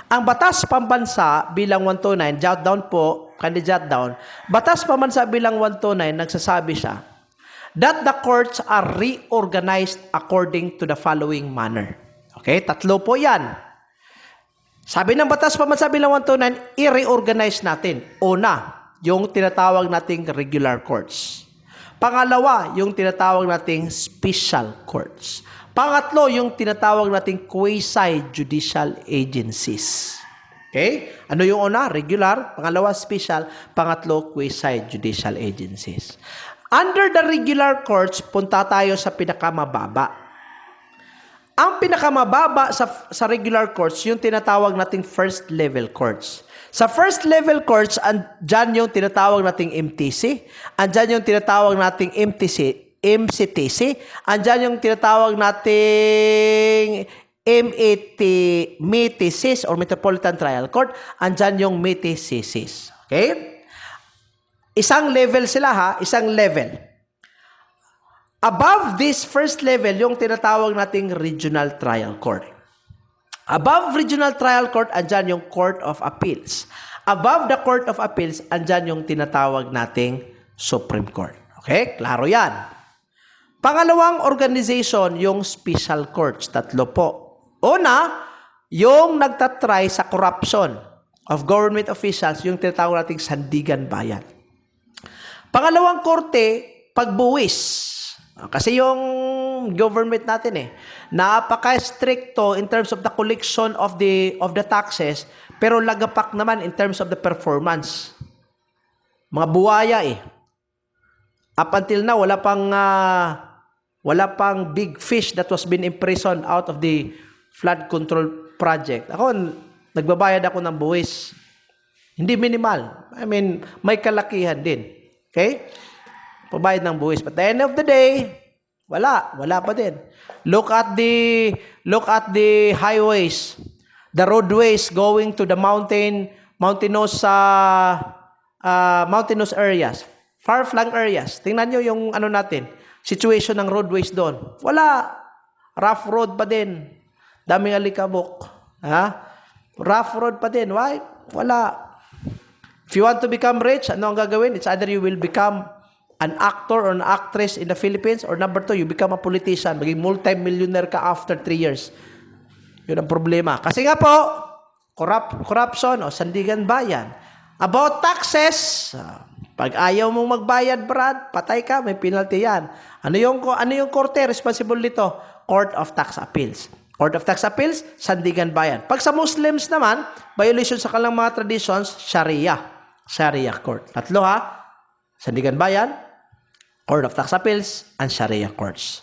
Ang Batas Pambansa bilang 129, jot down po, jot down. Batas Pambansa bilang 129, nagsasabi siya, that the courts are reorganized according to the following manner. Okay? Tatlo po yan. Sabi ng Batas Pambansa bilang 129, i-reorganize natin. Una, yung tinatawag nating regular courts. Pangalawa, yung tinatawag nating special courts. Pangatlo, yung tinatawag nating quasi-judicial agencies. Okay? Ano yung una? Regular. Pangalawa, special. Pangatlo, quasi-judicial agencies. Under the regular courts, punta tayo sa pinakamababa. Ang pinakamababa sa regular courts, yung tinatawag nating first level courts. Sa first level courts, andyan yung tinatawag nating MTC, andyan yung tinatawag nating MCTC, andyan yung tinatawag nating METCs or Metropolitan Trial Court, andyan yung METCs. Okay? Isang level sila isang level. Above this first level, yung tinatawag nating Regional Trial Court. Above Regional Trial Court, andyan yung Court of Appeals. Above the Court of Appeals, andyan yung tinatawag nating Supreme Court. Okay? Klaro yan. Pangalawang organization, yung special courts. 3 po. Una, yung nagtatry sa corruption of government officials, yung tinatawag nating sandigan bayan. Pangalawang korte, pagbuwis. Kasi yung government natin napaka-stricto in terms of the collection of the taxes, pero lagapak naman in terms of the performance. Mga buwaya Up until now, wala pang big fish that was been imprisoned out of the flood control project. Ako, nagbabayad ako ng buwis. Hindi minimal. I mean, may kalakihan din. Okay? Pabayad ng buwis. But at the end of the day, wala pa din. Look at the highways, the roadways going to the mountainous areas, far-flung areas. Tingnan nyo yung situation ng roadways doon. Wala. Rough road pa din. Daming alikabok. Rough road pa din. Why? Wala. If you want to become rich, ano ang gagawin? It's either you will become an actor or an actress in the Philippines, or number 2, you become a politician. Maging multi-millionaire ka after 3 years. Yun ang problema. Kasi nga po, corruption o sandigan bayan. About taxes, pag ayaw mong magbayad, Brad, patay ka, may penalty yan. Ano yung korte responsible nito? Court of Tax Appeals. Court of Tax Appeals, sandigan bayan. Pag sa Muslims naman, violation sa kanilang mga traditions, Sharia court. 3 sandigan bayan, Court of Tax Appeals, and Sharia courts.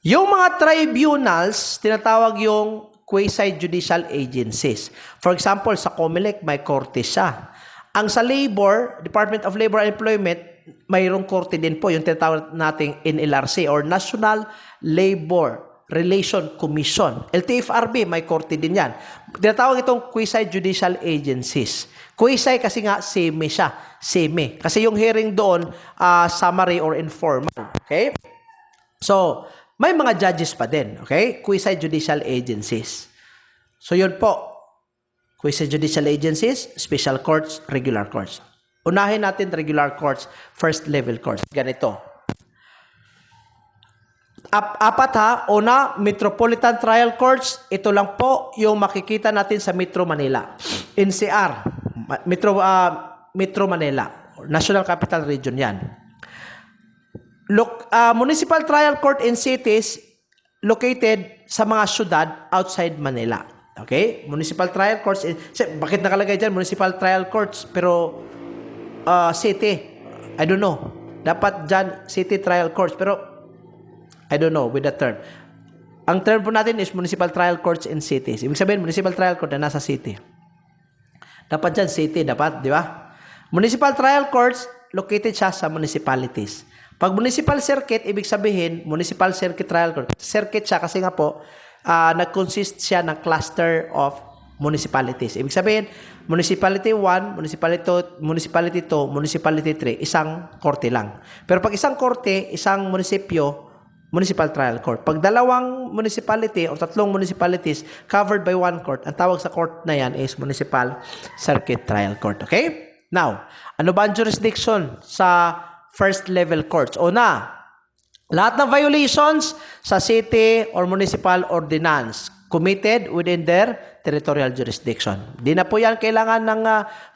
Yung mga tribunals, tinatawag yung quasi-judicial agencies. For example, sa COMELEC, may korte siya. Ang sa Labor, Department of Labor and Employment, mayroong korte din po, yung tinatawag nating NLRC or National Labor Relation Commission. LTFRB, may korte din yan. Tinatawag itong quasi-judicial agencies. Quasi kasi nga semi siya. Semi. Kasi yung hearing doon, summary or informal. Okay? So, may mga judges pa din. Okay? Quasi-judicial agencies. So, yun po. Quasi-judicial agencies, special courts, regular courts. Unahin natin regular courts, first level courts. Ganito. Apat Una, Metropolitan Trial Courts. Ito lang po yung makikita natin sa Metro Manila. NCR, Metro Manila, National Capital Region yan. Municipal Trial Court in cities located sa mga syudad outside Manila. Okay? Municipal Trial Courts. Bakit nakalagay dyan? Municipal Trial Courts. Pero, city. I don't know. Dapat dyan, city trial courts. Pero, I don't know with the term. Ang term po natin is Municipal Trial Courts in cities. Ibig sabihin, Municipal Trial Court na nasa city. Dapat dyan, city. Dapat, di ba? Municipal Trial Courts, located siya sa municipalities. Pag Municipal Circuit, ibig sabihin, Municipal Circuit Trial Court. Circuit siya kasi nga po, nag-consist siya ng cluster of municipalities. Ibig sabihin, Municipality 1, Municipality 2, Municipality 3, isang korte lang. Pero pag isang korte, isang munisipyo, Municipal Trial Court. Pag dalawang municipality o 3 municipalities covered by one court, ang tawag sa court na yan is Municipal Circuit Trial Court. Okay? Now, ano ba ang jurisdiction sa first level courts? Una, lahat ng violations sa city or municipal ordinance committed within their territorial jurisdiction. Di na po yan kailangan ng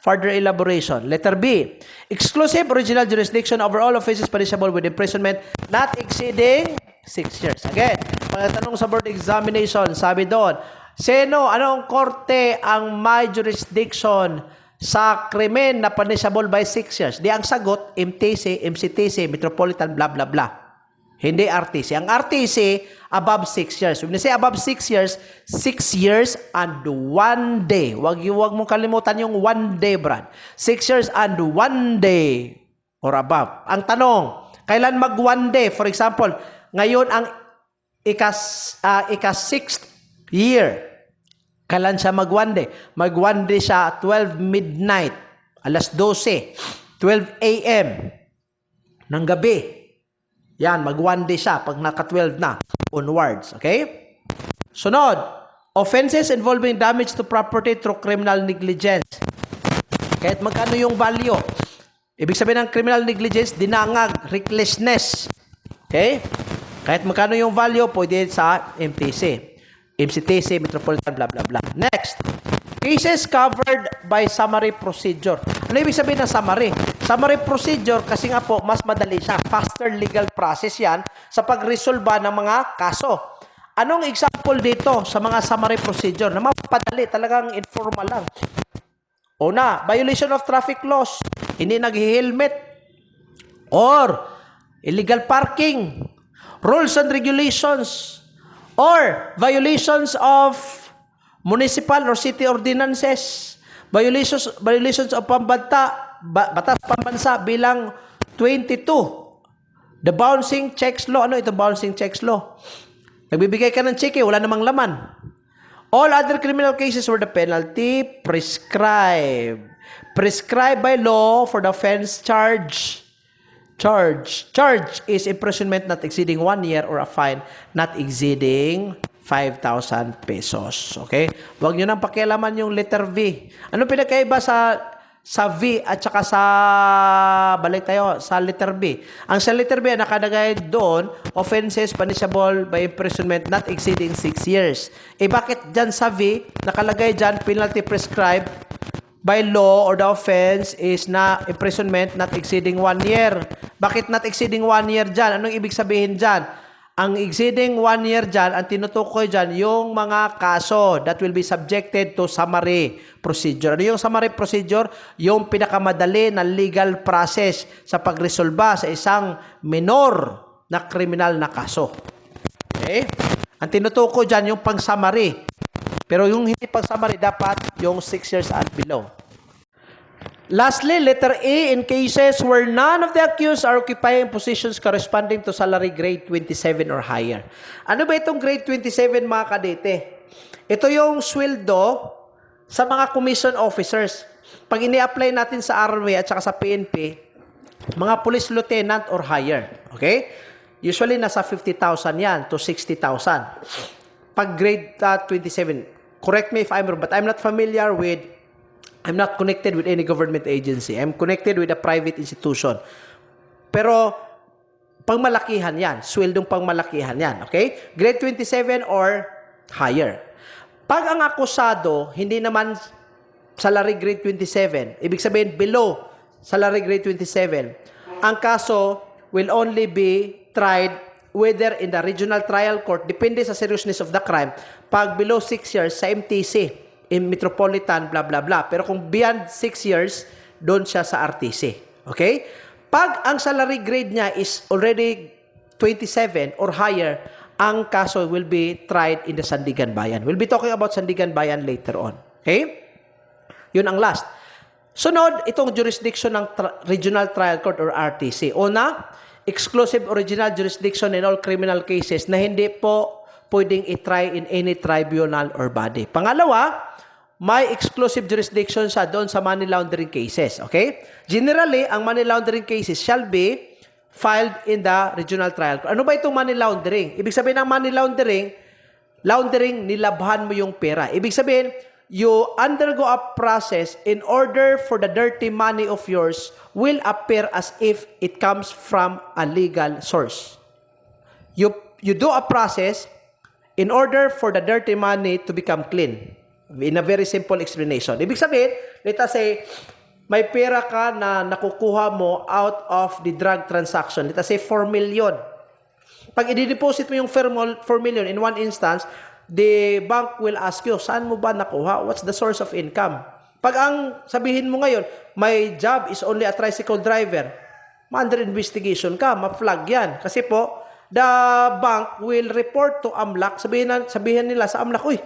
further elaboration. Letter B, exclusive original jurisdiction over all offenses punishable with imprisonment not exceeding 6 years. Again, pagtanong sa board examination, sabi doon, anong korte ang may jurisdiction sa krimen na punishable by 6 years? Di ang sagot, MTC, MCTC, Metropolitan, blah, blah, blah. Hindi RTC. Ang RTC, above 6 years. When you say above 6 years, 6 years and 1 day. Wag mong kalimutan yung 1 day, Brad. 6 years and 1 day or above. Ang tanong, kailan mag 1 day? For example, ngayon ang ika-6th year. Kailan siya mag 1 day? Mag 1 day siya 12 midnight, alas 12, 12 a.m. ng gabi. Yan, mag 1 day siya pag naka-12 na onwards. Okay? Sunod, offenses involving damage to property through criminal negligence. Kahit magkano yung value. Ibig sabihin ng criminal negligence, dinangag, recklessness. Okay? Kahit magkano yung value, pwede sa MTC, MCTC, Metropolitan, blah, blah, blah. Next, cases covered by summary procedure. Ano ibig sabihin ng summary? Summary procedure, kasi nga po, mas madali siya. Faster legal process yan sa pagresolba ng mga kaso. Anong example dito sa mga summary procedure na mapadali, talagang informal lang? Una, violation of traffic laws, hindi nag-helmet, or illegal parking, rules and regulations, or violations of municipal or city ordinances, violations of batas pambansa bilang 22. The bouncing checks law. Ano ito bouncing checks law? Nagbibigay ka ng cheque, wala namang laman. All other criminal cases where the penalty prescribed by law for the offense charge is imprisonment not exceeding 1 year or a fine not exceeding 5,000 pesos. Okay? Huwag nyo nang pakialaman yung letter V. Ano pinakaiba sa V at saka balik tayo sa letter B. Ang sa letter B, nakalagay doon, offenses punishable by imprisonment not exceeding 6 years. Bakit dyan sa V, nakalagay dyan, penalty prescribed by law or the offense is na imprisonment not exceeding 1 year. Bakit not exceeding 1 year dyan? Anong ibig sabihin dyan? Ang exceeding 1 year dyan, ang tinutukoy dyan, yung mga kaso that will be subjected to summary procedure. Ano yung summary procedure? Yung pinakamadali na legal process sa pagresolba sa isang minor na kriminal na kaso. Okay? Ang tinutukoy dyan, yung pang-summary. Pero yung hindi pang-summary, dapat yung 6 years and below. Lastly, letter A, in cases where none of the accused are occupying positions corresponding to salary grade 27 or higher. Ano ba itong grade 27, mga kadete? Ito yung sweldo sa mga commission officers. Pag ini-apply natin sa RMA at saka sa PNP, mga police lieutenant or higher. Okay? Usually, nasa 50,000 yan to 60,000. Pag grade 27, correct me if I'm wrong, but I'm not connected with any government agency. I'm connected with a private institution. Pero, pangmalakihan yan. Sweldong pangmalakihan yan. Okay? Grade 27 or higher. Pag ang akusado, hindi naman salary grade 27, ibig sabihin below salary grade 27, ang kaso will only be tried whether in the regional trial court, depende sa seriousness of the crime, pag below 6 years sa MTC, in Metropolitan, blah, blah, blah. Pero kung beyond 6 years, doon siya sa RTC. Okay? Pag ang salary grade niya is already 27 or higher, ang kaso will be tried in the Sandigan Bayan. We'll be talking about Sandigan Bayan later on. Okay? Yun ang last. Sunod, itong jurisdiction ng Regional Trial Court or RTC. Una, exclusive original jurisdiction in all criminal cases na hindi po pwedeng i-try in any tribunal or body. Pangalawa, may exclusive jurisdiction sa doon sa money laundering cases. Okay? Generally, ang money laundering cases shall be filed in the regional trial. Ano ba itong money laundering? Ibig sabihin ng money laundering, nilabhan mo yung pera. Ibig sabihin, you undergo a process in order for the dirty money of yours will appear as if it comes from a legal source. You do a process in order for the dirty money to become clean. In a very simple explanation. Ibig sabihin, let us say, may pera ka na nakukuha mo out of the drug transaction. Let us say, 4 million. Pag i-deposit mo yung 4 million in one instance, the bank will ask you, saan mo ba nakuha? What's the source of income? Pag ang sabihin mo ngayon, my job is only a tricycle driver, ma-under investigation ka, ma-flag yan. Kasi po, the bank will report to AMLAC, sabihin nila sa AMLAC, uy,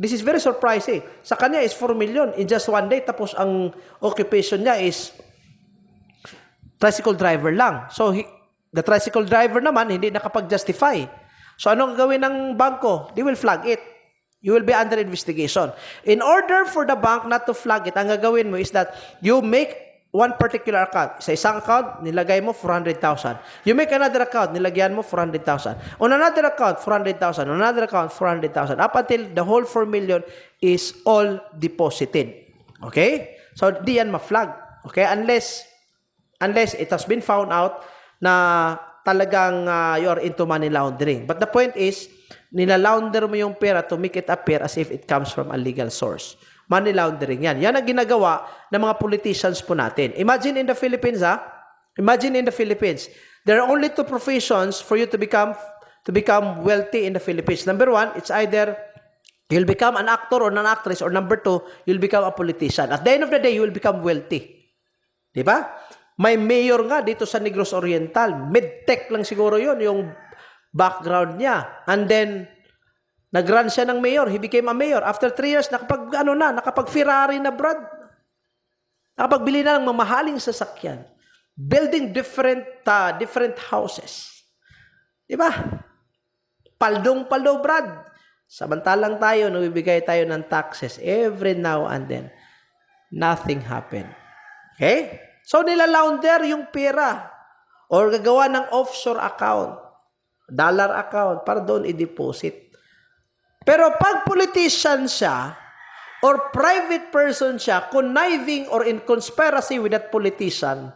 this is very surprising. Sa kanya is 4 million in just one day, tapos ang occupation niya is tricycle driver lang. So, the tricycle driver naman, hindi nakapag-justify. So, anong gawin ng bangko? They will flag it. You will be under investigation. In order for the bank not to flag it, ang gagawin mo is that you make one particular account. Sa isang account, nilagay mo 400,000. You make another account, nilagyan mo 400,000. On another account, 400,000. On another account, 400,000. Up until the whole 4 million is all deposited. Okay? So, di yan ma-flag. Okay? Unless unless it has been found out na talagang you are into money laundering. But the point is, nilalaunder mo yung pera to make it appear as if it comes from a legal source. Money laundering yan. Yan ang ginagawa ng mga politicians po natin. Imagine in the Philippines, Imagine in the Philippines, there are only two professions for you to become wealthy in the Philippines. Number one, it's either you'll become an actor or an actress, or number two, you'll become a politician. At the end of the day, you will become wealthy. Diba? May mayor nga dito sa Negros Oriental. Medtech lang siguro yun, yung background niya. And then, nag-run siya ng mayor. He became a mayor. After 3 years, nakapag-Ferrari na, Brad. Nakapagbili na ng mamahaling sasakyan. Building different houses. Diba? Paldong-paldo, Brad. Samantalang tayo, nabibigay tayo ng taxes every now and then. Nothing happened. Okay? So, nilalaunder yung pera. Or gagawa ng offshore account. Dollar account. Para doon i-deposit. Pero pag politician siya, or private person siya, conniving or in conspiracy with that politician,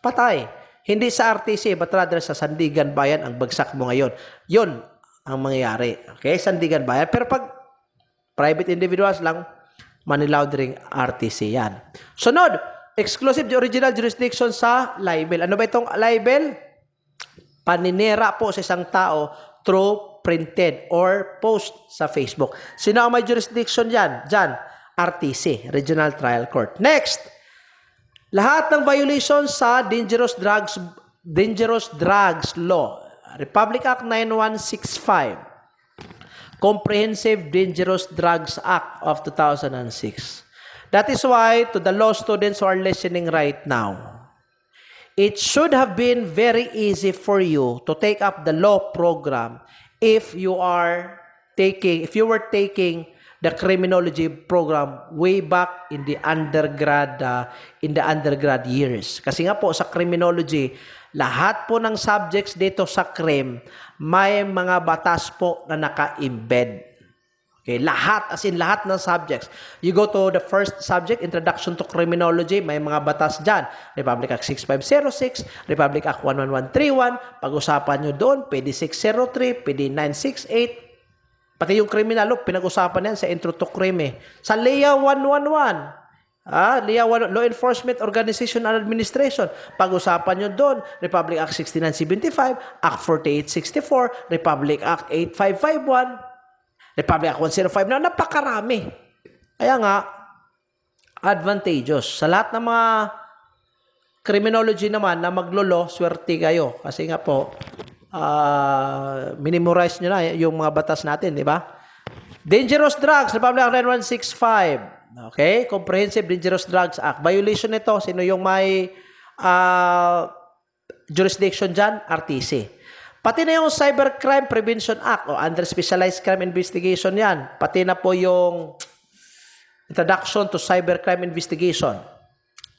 patay. Hindi sa RTC, but rather sa Sandigan Bayan ang bagsak mo ngayon. Yun ang mangyayari. Okay? Sandigan Bayan. Pero pag private individuals lang, money laundering, RTC yan. Sunod, exclusive the original jurisdiction sa libel. Ano ba itong libel? Paninira po sa isang tao through printed or post sa Facebook. Sino ang may jurisdiction dyan? Dyan, RTC, Regional Trial Court. Next, lahat ng violations sa Dangerous Drugs Law. Republic Act 9165. Comprehensive Dangerous Drugs Act of 2006. That is why, to the law students who are listening right now, it should have been very easy for you to take up the law program if you were taking the criminology program way back in the undergrad years. Kasi nga po sa criminology, lahat po ng subjects dito sa crim, may mga batas po na naka-embed. Okay, lahat, as in lahat ng subjects. You go to the first subject, Introduction to Criminology, may mga batas dyan. Republic Act 6506, Republic Act 11131, pag-usapan nyo doon, PD 603, PD 968, pati yung criminal law, pinag-usapan yan sa Intro to Crime. Sa LEA 111, LEA Law Enforcement Organization and Administration, pag-usapan nyo doon, Republic Act 6975, Act 4864, Republic Act 8551, Republic Act 105 na napakarami. Kaya nga, advantageous. Sa lahat ng mga criminology naman na maglolo, swerte kayo. Kasi nga po, minimorize nyo na yung mga batas natin, di ba? Dangerous Drugs, Republic Act 9165. Okay? Comprehensive Dangerous Drugs Act. Violation nito, sino yung may jurisdiction dyan? RTC. Pati na yung Cybercrime Prevention Act o under Specialized Crime Investigation yan. Pati na po yung Introduction to Cybercrime Investigation.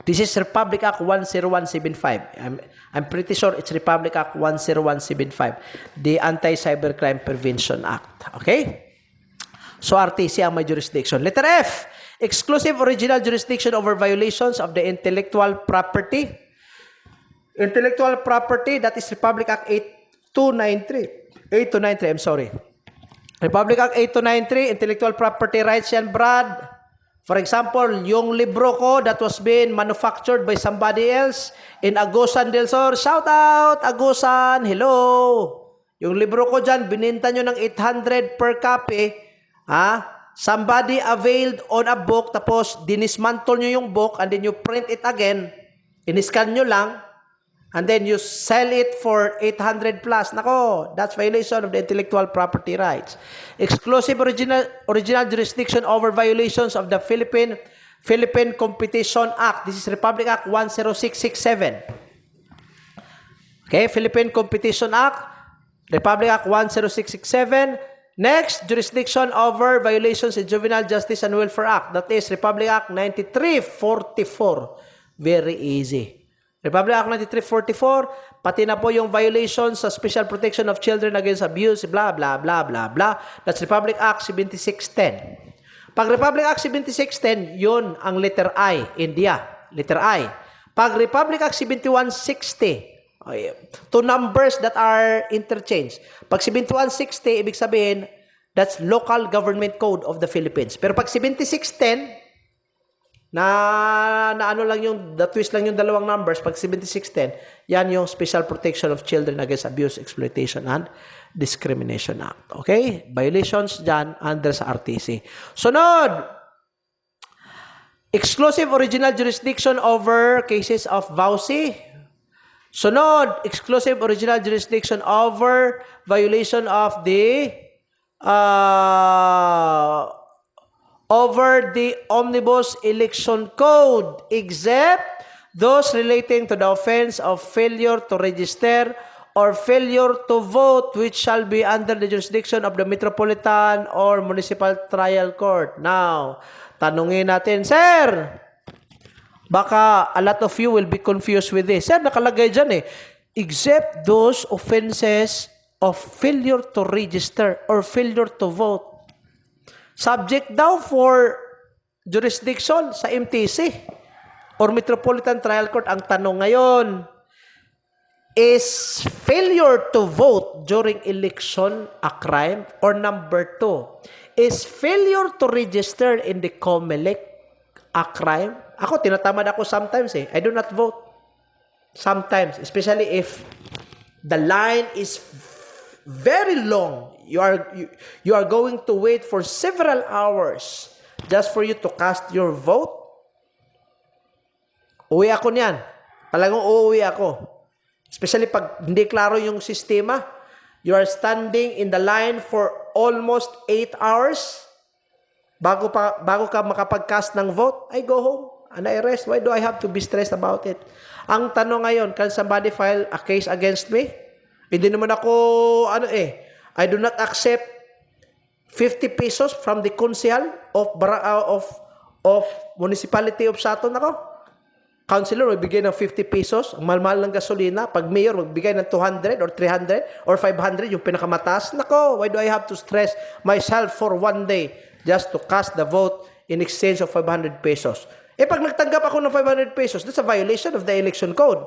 This is Republic Act 10175. I'm pretty sure it's Republic Act 10175. The Anti-Cybercrime Prevention Act. Okay? So RTC ang may jurisdiction. Letter F. Exclusive original jurisdiction over violations of the intellectual property. Intellectual property, that is Republic Act 8293, I'm sorry. Republic Act 8293, intellectual property rights yan, Brad. For example, yung libro ko that was being manufactured by somebody else in Agusan del Sur. Shout out, Agusan. Hello. Yung libro ko dyan, bininta nyo ng 800 per copy. Somebody availed on a book, tapos dinismantle nyo yung book, and then you print it again. Iniscan nyo lang. And then you sell it for 800 plus. Nako, that's violation of the intellectual property rights. Exclusive original jurisdiction over violations of the Philippine Competition Act. This is Republic Act 10667. Okay, Philippine Competition Act, Republic Act 10667. Next, jurisdiction over violations in Juvenile Justice and Welfare Act. That is Republic Act 9344. Very easy. Republic Act 9344, pati na po yung violations sa Special Protection of Children Against Abuse, blah, blah, blah, blah, blah. That's Republic Act 7610. Pag Republic Act 7610, yun ang letter I, India. Letter I. Pag Republic Act 7160, two numbers that are interchanged. Pag 7160, ibig sabihin, that's Local Government Code of the Philippines. Pero pag 7610, na ano lang yung, twist lang yung dalawang numbers, pag 7610, yan yung Special Protection of Children Against Abuse, Exploitation, and Discrimination Act. Okay? Violations dyan under sa RTC. Sunod! Exclusive original jurisdiction over cases of VAUSI. Sunod, exclusive original jurisdiction over violation of the Omnibus Election Code, except those relating to the offense of failure to register or failure to vote, which shall be under the jurisdiction of the Metropolitan or Municipal Trial Court. Now, tanungin natin, Sir, baka a lot of you will be confused with this. Sir, nakalagay dyan except those offenses of failure to register or failure to vote. Subject daw for jurisdiction sa MTC or Metropolitan Trial Court. Ang tanong ngayon, is failure to vote during election a crime? Or number 2, is failure to register in the COMELEC a crime? Ako, tinatamad ako sometimes I do not vote. Sometimes, especially if the line is very long. You are going to wait for several hours just for you to cast your vote. Uwi ako niyan. Talagang uuwi ako. Especially pag hindi klaro yung sistema. You are standing in the line for almost 8 hours. Bago ka makapag-cast ng vote, I go home and I rest. Why do I have to be stressed about it? Ang tanong ngayon, can somebody file a case against me? Hindi naman ako, I do not accept 50 pesos from the council of Municipality of Saton ako. Councilor, magbigay ng 50 pesos. Ang mahal-mahal ng gasolina. Pag mayor, magbigay ng 200 or 300 or 500, yung pinakamataas. Nako, why do I have to stress myself for one day just to cast the vote in exchange of 500 pesos? Pag nagtanggap ako ng 500 pesos, that's a violation of the election code.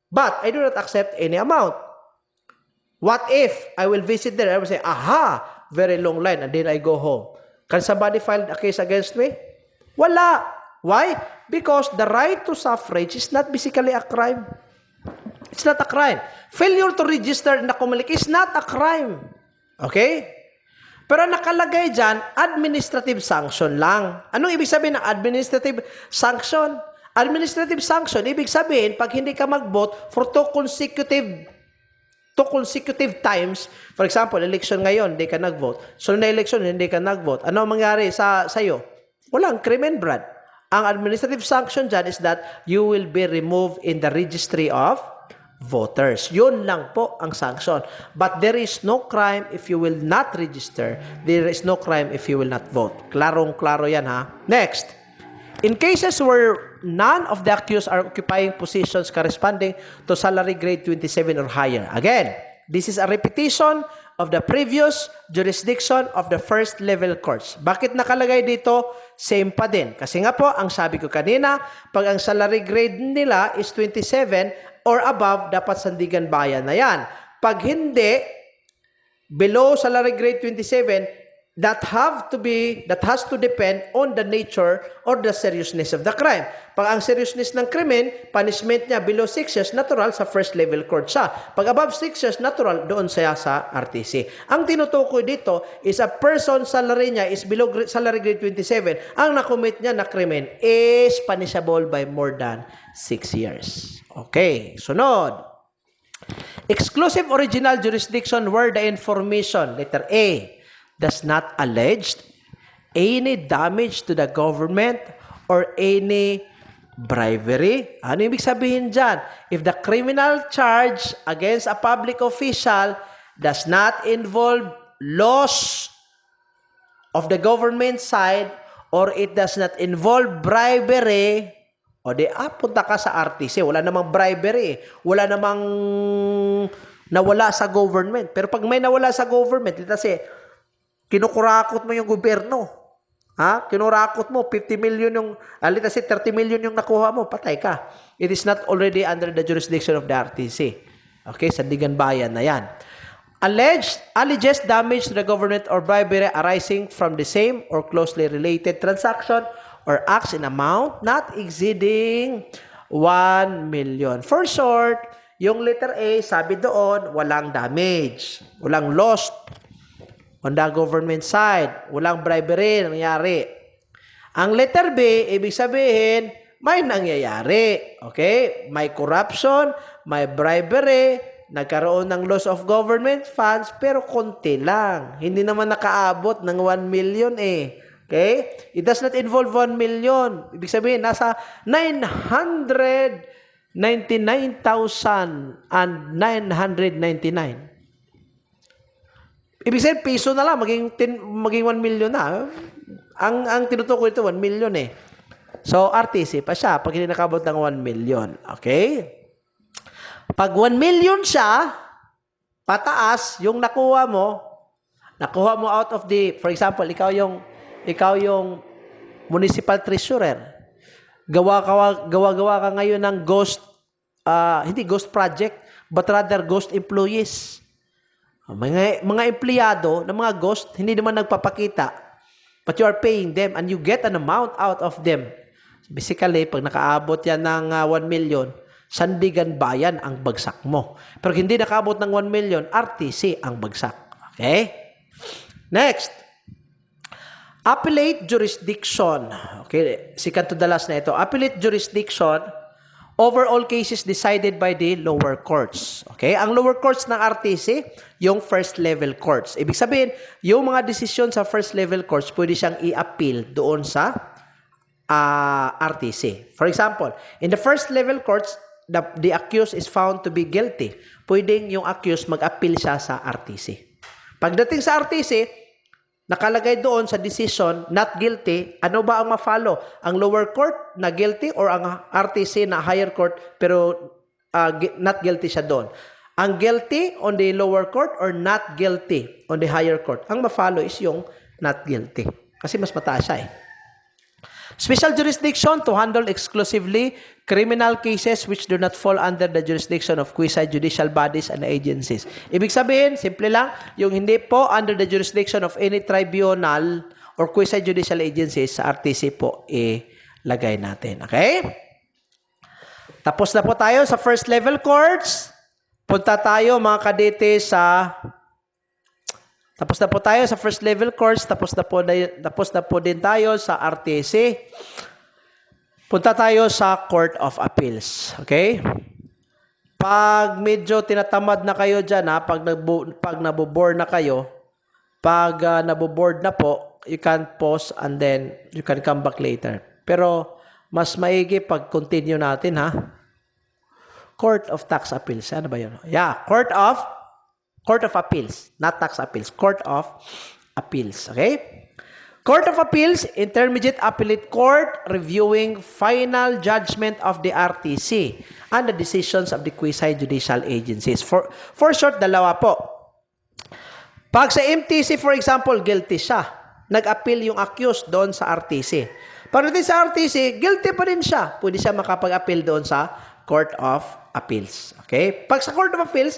But I do not accept any amount. What if I will visit there? I will say, aha, very long line, and then I go home. Can somebody file a case against me? Wala. Why? Because the right to suffrage is not basically a crime. It's not a crime. Failure to register in the COMELEC is not a crime. Okay? Pero nakalagay dyan, administrative sanction lang. Anong ibig sabihin ng administrative sanction? Administrative sanction, ibig sabihin, pag hindi ka mag-vote for two consecutive times, for example, election ngayon, hindi ka nag-vote. So, na election, hindi ka nag-vote. Ano ang mangyari sa'yo? Walang krimen, Brad. Ang administrative sanction dyan is that you will be removed in the registry of voters. Yun lang po ang sanction. But there is no crime if you will not register. There is no crime if you will not vote. Klarong-klaro yan, ha? Next. In cases where none of the accused are occupying positions corresponding to salary grade 27 or higher. Again, this is a repetition of the previous jurisdiction of the first level courts. Bakit nakalagay dito? Same pa din. Kasi nga po, ang sabi ko kanina, pag ang salary grade nila is 27 or above, dapat sandigan bayan na yan. Pag hindi, below salary grade 27, that has to depend on the nature or the seriousness of the crime. Pag ang seriousness ng krimen, punishment niya below 6 years, natural sa first level court siya. Pag above 6 years, natural doon siya sa RTC. Ang tinutukoy dito is a person salary niya is below salary grade 27. Ang nakomit niya na krimen is punishable by more than 6 years. Okay, sunod. Exclusive original jurisdiction where the information, letter A, does not allege any damage to the government or any bribery. Ano ibig sabihin dyan? If the criminal charge against a public official does not involve loss of the government side or it does not involve bribery, o di, punta ka sa RTC. Wala namang bribery. Wala namang nawala sa government. Pero pag may nawala sa government, let's say, kinukurakot mo yung gobyerno. Ha? Kinurakot mo, 50 million yung, let's say 30 million yung nakuha mo, patay ka. It is not already under the jurisdiction of the RTC. Okay, Sandigan Bayan na yan. Alleges damage to the government or bribery arising from the same or closely related transaction or acts in amount not exceeding 1 million. For short, yung letter A, sabi doon, walang damage, walang loss on the government side, walang bribery nangyari. Ang letter B, ibig sabihin, may nangyayari. Okay? May corruption, may bribery, nagkaroon ng loss of government funds, pero konti lang. Hindi naman nakaabot ng 1 million eh. Okay? It does not involve 1 million. Ibig sabihin, nasa 999,999. Ibig sabihin, piso na lang, maging 1 million na. Ang tinutukoy ito, 1 million eh. So, RTC pa siya pag hindi nakabot ng 1 million. Okay? Pag 1 million siya, pataas, yung nakuha mo out of the, for example, ikaw yung municipal treasurer. Gawa ka ngayon ng ghost, hindi ghost project, but rather ghost employees. Mga empleyado na mga ghost, hindi naman nagpapakita, but you are paying them and you get an amount out of them. So basically, pag nakaabot yan ng 1 million, Sandigan Bayan ang bagsak mo. Pero hindi nakaabot ng 1 million, RTC ang bagsak. Okay? Next. Appellate jurisdiction. Okay, second to the last na ito. Appellate jurisdiction over all cases decided by the lower courts. Okay? Ang lower courts ng RTC, yung first level courts. Ibig sabihin, yung mga desisyon sa first level courts, pwede siyang i-appeal doon sa RTC. For example, in the first level courts, the accused is found to be guilty. Pwedeng yung accused mag-appeal siya sa RTC. Pagdating sa RTC, nakalagay doon sa decision, not guilty, ano ba ang ma-follow? Ang lower court na guilty or ang RTC na higher court pero not guilty siya doon? Ang guilty on the lower court or not guilty on the higher court? Ang ma-follow is yung not guilty. Kasi mas mataas siya eh. Special jurisdiction to handle exclusively criminal cases which do not fall under the jurisdiction of quasi-judicial bodies and agencies. Ibig sabihin, simple lang, yung hindi po under the jurisdiction of any tribunal or quasi-judicial agencies sa RTC po ilagay natin. Okay? Tapos na po tayo sa first level courts. Punta tayo mga kadete sa Tapos na po tayo sa first level course, tapos na po din tayo sa RTC. Punta tayo sa Court of Appeals. Okay? Pag medyo tinatamad na kayo dyan, pag nabobore na kayo, pag naboboard na po, you can pause and then you can come back later. Pero mas maigi pag continue natin Court of Tax Appeals. Ano ba yun? Yeah, Court of Appeals, not tax appeals. Court of Appeals. Okay? Court of Appeals, Intermediate Appellate Court, reviewing final judgment of the RTC and the decisions of the quasi-judicial agencies. For short, dalawa po. Pag sa MTC, for example, guilty siya. Nag-appeal yung accused doon sa RTC. Pagdating sa RTC, guilty pa rin siya. Pwede siya makapag-appeal doon sa Court of Appeals. Okay? Pag sa Court of Appeals,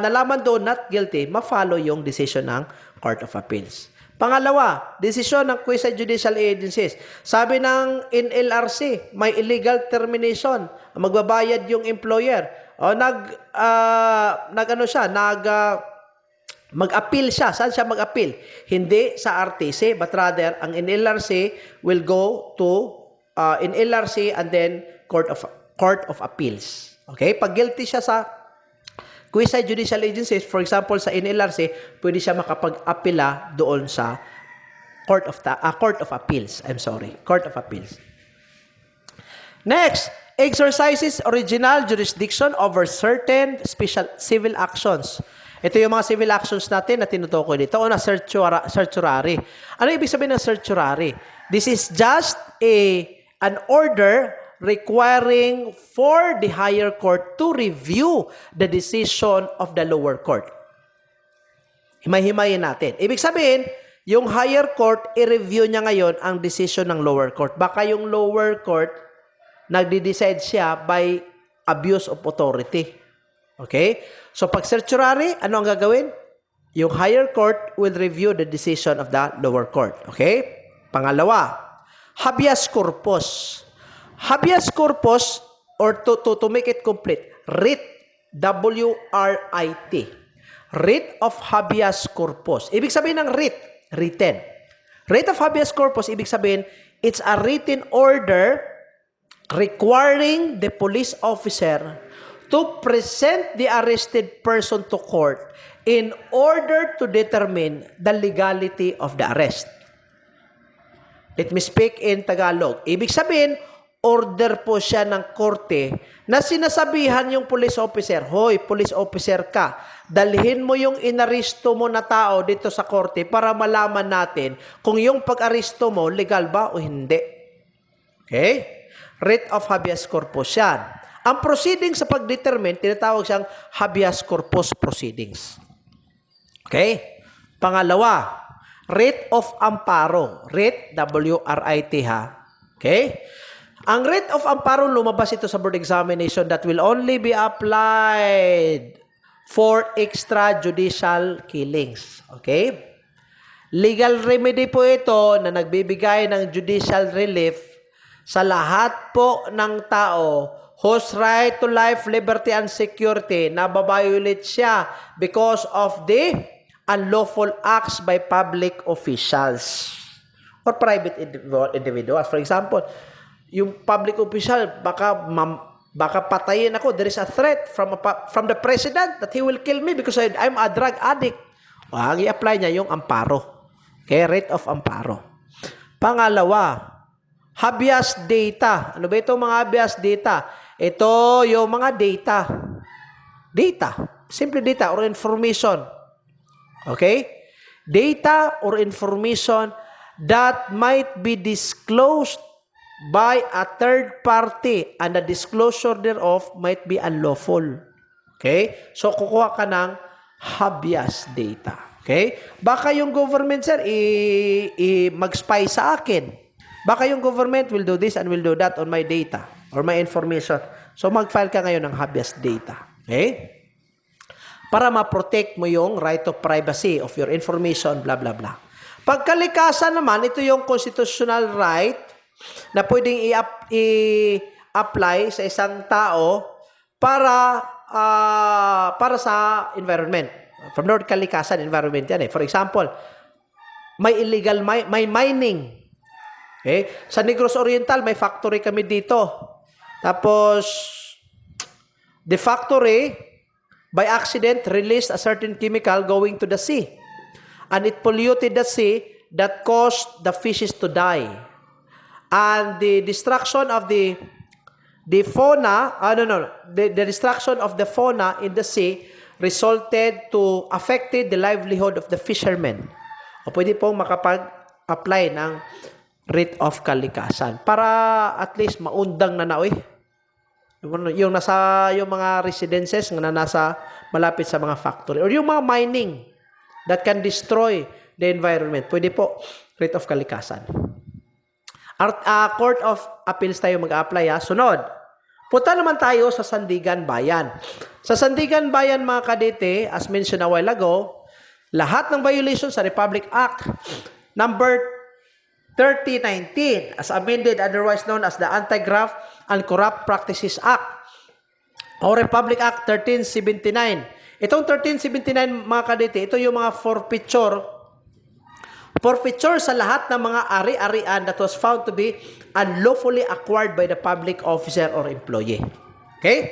nalaman doon not guilty, ma-follow yung decision ng Court of Appeals. Pangalawa, desisyon ng quasi-judicial agencies. Sabi ng NLRC, may illegal termination. Magbabayad yung employer. O mag-appeal siya. Saan siya mag-appeal? Hindi sa RTC, but rather ang NLRC will go to NLRC and then Court of Appeals. Okay? Pag guilty siya sa quasi-judicial agencies, for example, sa NLRC, pwede siya makapag-apela doon sa Court of Appeals. Court of Appeals. Next, exercises original jurisdiction over certain special civil actions. Ito yung mga civil actions natin na tinutukoy dito. Una, certiorari. Ano ibig sabihin ng certiorari? This is just an order requiring for the higher court to review the decision of the lower court. Himay-himayin natin. Ibig sabihin, yung higher court, i-review niya ngayon ang decision ng lower court. Baka yung lower court, nagde-decide siya by abuse of authority. Okay? So, pag certiorari, ano ang gagawin? Yung higher court will review the decision of the lower court. Okay? Pangalawa, habeas corpus. Habeas corpus, or to make it complete, writ, W-R-I-T. Writ of habeas corpus. Ibig sabihin ng writ, written. Writ of habeas corpus, ibig sabihin, it's a written order requiring the police officer to present the arrested person to court in order to determine the legality of the arrest. Let me speak in Tagalog. Ibig sabihin, order po siya ng korte na sinasabihan yung police officer, hoy, police officer ka, dalhin mo yung inaristo mo na tao dito sa korte para malaman natin kung yung pag-aristo mo legal ba o hindi. Okay? Writ of habeas corpus yan. Ang proceedings sa pag-determine, tinatawag siyang habeas corpus proceedings. Okay? Pangalawa, writ of amparo. Writ, W-R-I-T ha. Okay? Ang writ of amparo, lumabas ito sa board examination that will only be applied for extrajudicial killings. Okay? Legal remedy po ito na nagbibigay ng judicial relief sa lahat po ng tao whose right to life, liberty, and security na babiolate siya because of the unlawful acts by public officials or private individuals. For example, yung public official, baka patayin ako. There is a threat from the president that he will kill me because I'm a drug addict. Ang i-apply niya yung amparo. Okay, writ of amparo. Pangalawa, habeas data. Ano ba ito mga habeas data? Ito yung mga data. Data. Simple data or information. Okay? Data or information that might be disclosed by a third party and the disclosure thereof might be unlawful. Okay? So, kukuha ka ng habeas data. Okay? Baka yung government, sir, mag-spy sa akin. Baka yung government will do this and will do that on my data or my information. So, mag-file ka ngayon ng habeas data. Okay? Para ma-protect mo yung right of privacy of your information, blah, blah, blah. Pagkalikasan naman, ito yung constitutional right na pwedeng i-apply sa isang tao para sa environment. From Lord kalikasan, environment yan eh. For example, may illegal may mining. Okay? Sa Negros Oriental, may factory kami dito. Tapos, the factory, by accident, released a certain chemical going to the sea. And it polluted the sea that caused the fishes to die. And the destruction of the fauna, the destruction of the fauna in the sea resulted to affected the livelihood of the fishermen. O pwede pong makapag-apply ng writ of kalikasan para at least maundang na naoy. Yung mga residences na nasa malapit sa mga factory or yung mga mining that can destroy the environment. Pwede po writ of kalikasan. Court of Appeals tayo mag-apply ha. Sunod. Punta naman tayo sa Sandigan Bayan. Sa Sandigan Bayan mga kadete, as mentioned a while ago, lahat ng violations sa Republic Act number 3019 as amended otherwise known as the Anti-Graft and Corrupt Practices Act o Republic Act 1379. Itong 1379 mga kadete, ito yung mga forfeiture sa lahat ng mga ari-arian that was found to be unlawfully acquired by the public officer or employee. Okay?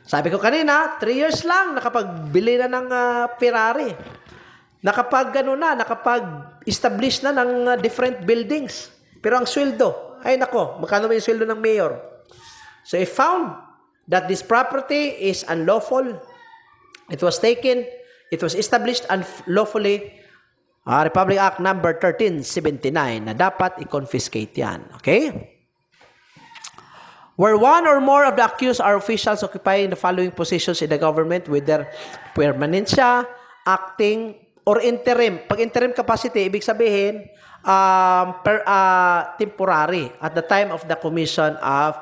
Sabi ko kanina, 3 years lang nakapagbili na ng Ferrari. Nakapag-establish na ng different buildings. Pero ang sweldo, ay nako, magkano ba yung sweldo ng mayor? So if found that this property is unlawful, it was taken, it was established unlawfully, Republic Act number 1379 na dapat i-confiscate yan. Okay? Where one or more of the accused are officials occupying the following positions in the government with their permanentia, acting or interim. Pag interim capacity, ibig sabihin, temporary at the time of the commission of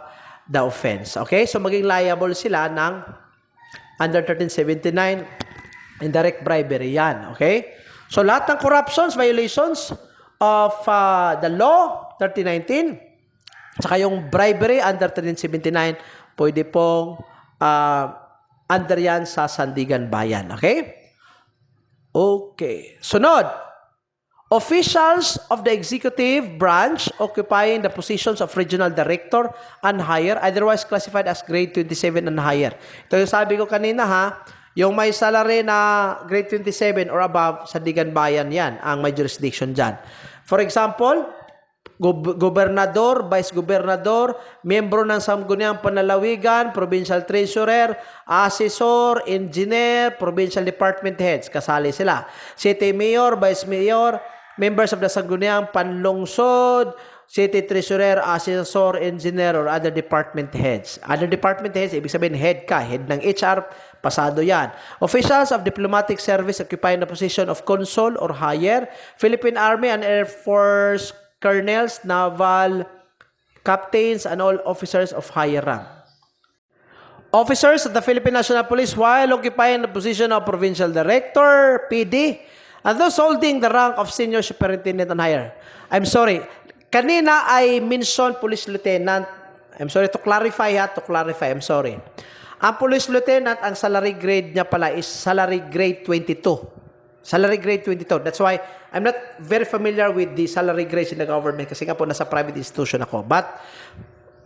the offense. Okay? So, maging liable sila ng under 1379 indirect bribery. Yan. Okay? So, lahat ng corruptions, violations of the law, 1319, saka yung bribery under 1379, pwede pong under yan sa Sandigan Bayan. Okay? Okay. Sunod. Officials of the executive branch occupying the positions of regional director and higher, otherwise classified as grade 27 and higher. Ito yung sabi ko kanina ha, yung may salary na grade 27 or above, Sandigan Bayan yan, ang may jurisdiction dyan. For example, gobernador, vice-gobernador, miyembro ng Sangguniang Panlalawigan, provincial treasurer, assessor, engineer, provincial department heads, kasali sila. City mayor, vice mayor, members of the Sangguniang Panlungsod, city treasurer, assessor, engineer, or other department heads. Other department heads, ibig sabihin head ka, head ng HR, pasado yan. Officials of diplomatic service occupying the position of consul or higher, Philippine Army and Air Force colonels, naval captains, and all officers of higher rank. Officers of the Philippine National Police while occupying the position of provincial director, PD, and those holding the rank of senior superintendent and higher. I'm sorry. Kanina I mentioned police lieutenant. I'm sorry to clarify I'm sorry. Ang police lieutenant, ang salary grade niya pala is salary grade 22. Salary grade 22. That's why I'm not very familiar with the salary grades in the government kasi nga po nasa private institution ako. But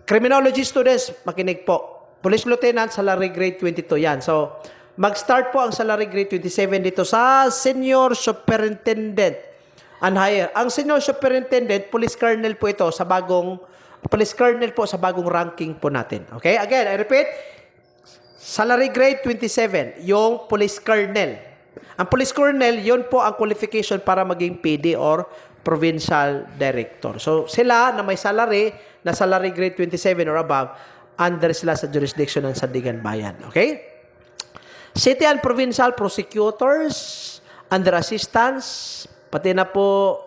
criminology students, makinig po. Police lieutenant, salary grade 22 yan. So, mag-start po ang salary grade 27 dito sa senior superintendent and higher. Ang senior superintendent, police colonel po ito sa bagong ranking po natin. Okay? Again, I repeat, salary grade 27, yung police colonel. Ang police colonel, yun po ang qualification para maging PD or provincial director. So, sila na may salary, na salary grade 27 or above, under sila sa jurisdiction ng Sandigan Bayan. Okay? City and provincial prosecutors under assistance, pati na po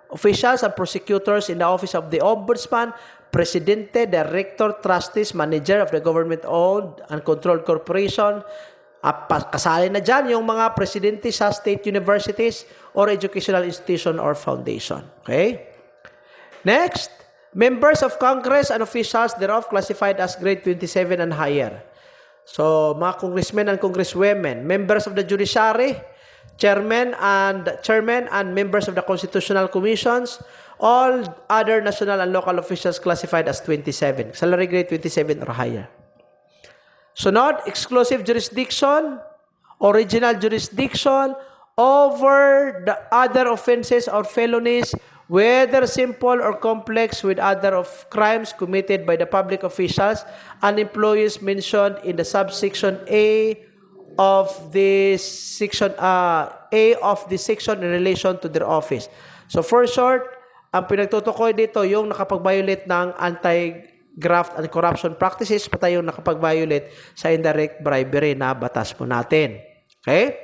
officials and prosecutors in the office of the Ombudsman, Presidente, Director, Trustees, Manager of the government-owned and controlled corporation. Kasali na dyan yung mga presidente sa state universities or educational institution or foundation. Okay? Next, members of Congress and officials thereof classified as grade 27 and higher. So, mga congressmen and congresswomen, members of the judiciary, chairman and members of the constitutional commissions, all other national and local officials classified as 27. Salary grade 27 or higher. Sunod, exclusive jurisdiction, original jurisdiction over the other offenses or felonies, whether simple or complex, with other of crimes committed by the public officials and employees mentioned in the subsection A of this section in relation to their office. So for short, ang pinagtutukoy dito yung nakapag-violate ng anti-graft and corruption practices, pati yung nakapag-violate sa indirect bribery na batas po natin. Okay?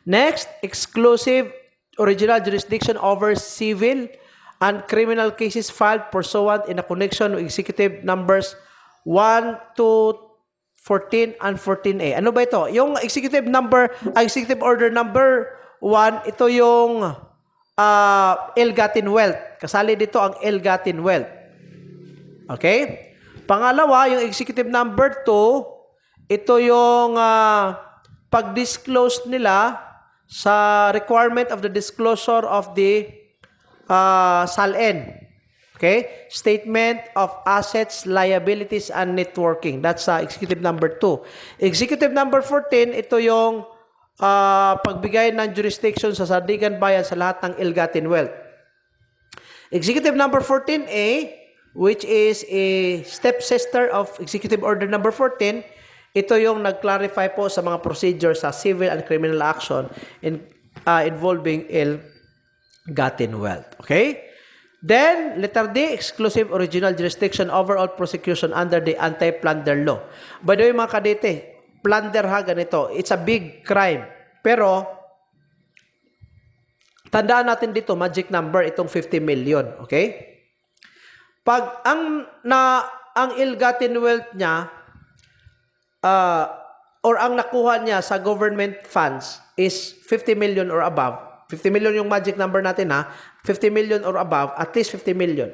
Next, exclusive original jurisdiction over civil and criminal cases filed pursuant in a connection with executive numbers 1 to 14 and 14A. Ano ba ito? Yung executive order number 1, ito yung ill-gotten wealth. Kasali dito ang ill-gotten wealth. Okay? Pangalawa, yung executive number 2, ito yung pag-disclose nila sa requirement of the disclosure of the SALN. Okay? Statement of Assets, Liabilities, and Networking. That's executive number 2. Executive number 14, ito yung pagbigay ng jurisdiction sa Sandigan Bayan sa lahat ng ill-gotten wealth. Executive number 14A, which is a stepsister of Executive Order number 14, ito yung nag-clarify po sa mga procedures sa civil and criminal action involving ill-gotten wealth. Okay? Then, letter D, exclusive original jurisdiction over all prosecution under the anti-plunder law. By the way, mga kadete, plunder ha, ganito. It's a big crime. Pero, Tandaan natin dito, magic number, itong 50 million. Okay? Pag ang ill-gotten wealth niya, or ang nakuha niya sa government funds is 50 million or above. 50 million yung magic number natin, ha? 50 million or above, at least 50 million.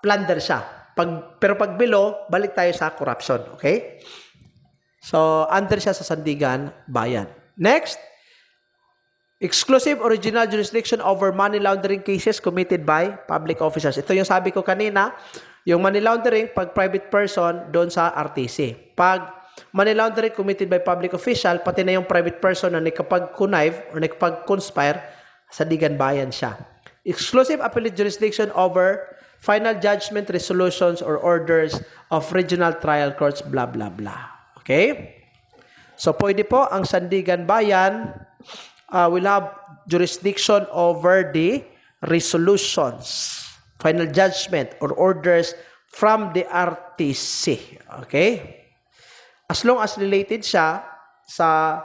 Plunder siya. Pero pag below, balik tayo sa corruption. Okay? So, under siya sa sandigan bayan. Next, exclusive original jurisdiction over money laundering cases committed by public officers. Ito yung sabi ko kanina, yung money laundering, pag private person, doon sa RTC. Pag money laundering committed by public official, pati na yung private person na nakapag-connive or nakapag-conspire, sandigan bayan siya. Exclusive appellate jurisdiction over final judgment, resolutions, or orders of regional trial courts, blah, blah, blah. Okay? So, pwede po ang sandigan bayan will have jurisdiction over the resolutions, final judgment, or orders from the RTC. Okay? As long as related siya sa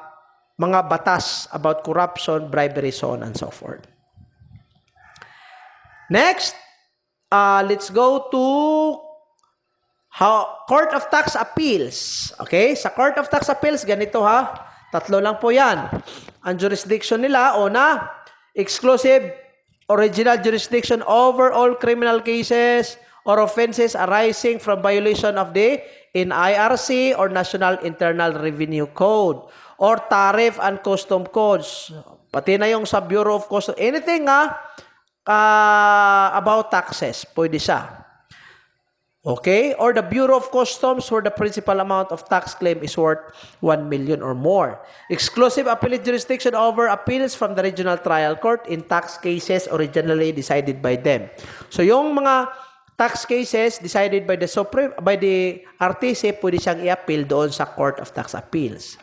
mga batas about corruption, bribery, so on and so forth. Next, let's go to Court of Tax Appeals. Okay? Sa Court of Tax Appeals, ganito ha. Tatlo lang po yan. Ang jurisdiction nila, una, exclusive original jurisdiction over all criminal cases or offenses arising from violation of the NIRC or National Internal Revenue Code or Tariff and Custom Codes. Pati na yung sa Bureau of Customs. Anything about taxes, pwede siya. Okay? Or the Bureau of Customs where the principal amount of tax claim is worth 1 million or more. Exclusive appellate jurisdiction over appeals from the regional trial court in tax cases originally decided by them. So yung mga tax cases decided by the RTC, pwede siyang i-appeal doon sa Court of Tax Appeals.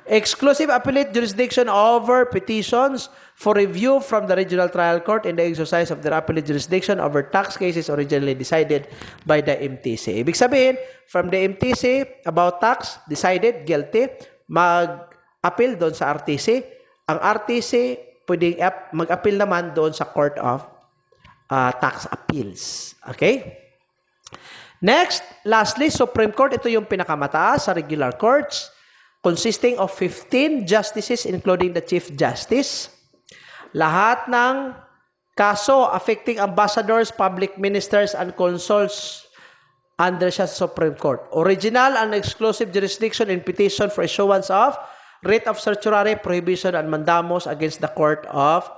Exclusive appellate jurisdiction over petitions for review from the regional trial court in the exercise of their appellate jurisdiction over tax cases originally decided by the MTC. Ibig sabihin, from the MTC about tax, decided guilty, mag-appeal doon sa RTC. Ang RTC, pwedeng mag-appeal naman doon sa Court of Tax Appeals. Okay? Next, lastly, Supreme Court, ito yung pinakamataas sa regular courts, consisting of 15 justices including the Chief Justice. Lahat ng kaso affecting ambassadors, public ministers, and consuls under siya sa Supreme Court. Original and exclusive jurisdiction in petition for issuance of writ of certiorari, prohibition, and mandamus against the Court of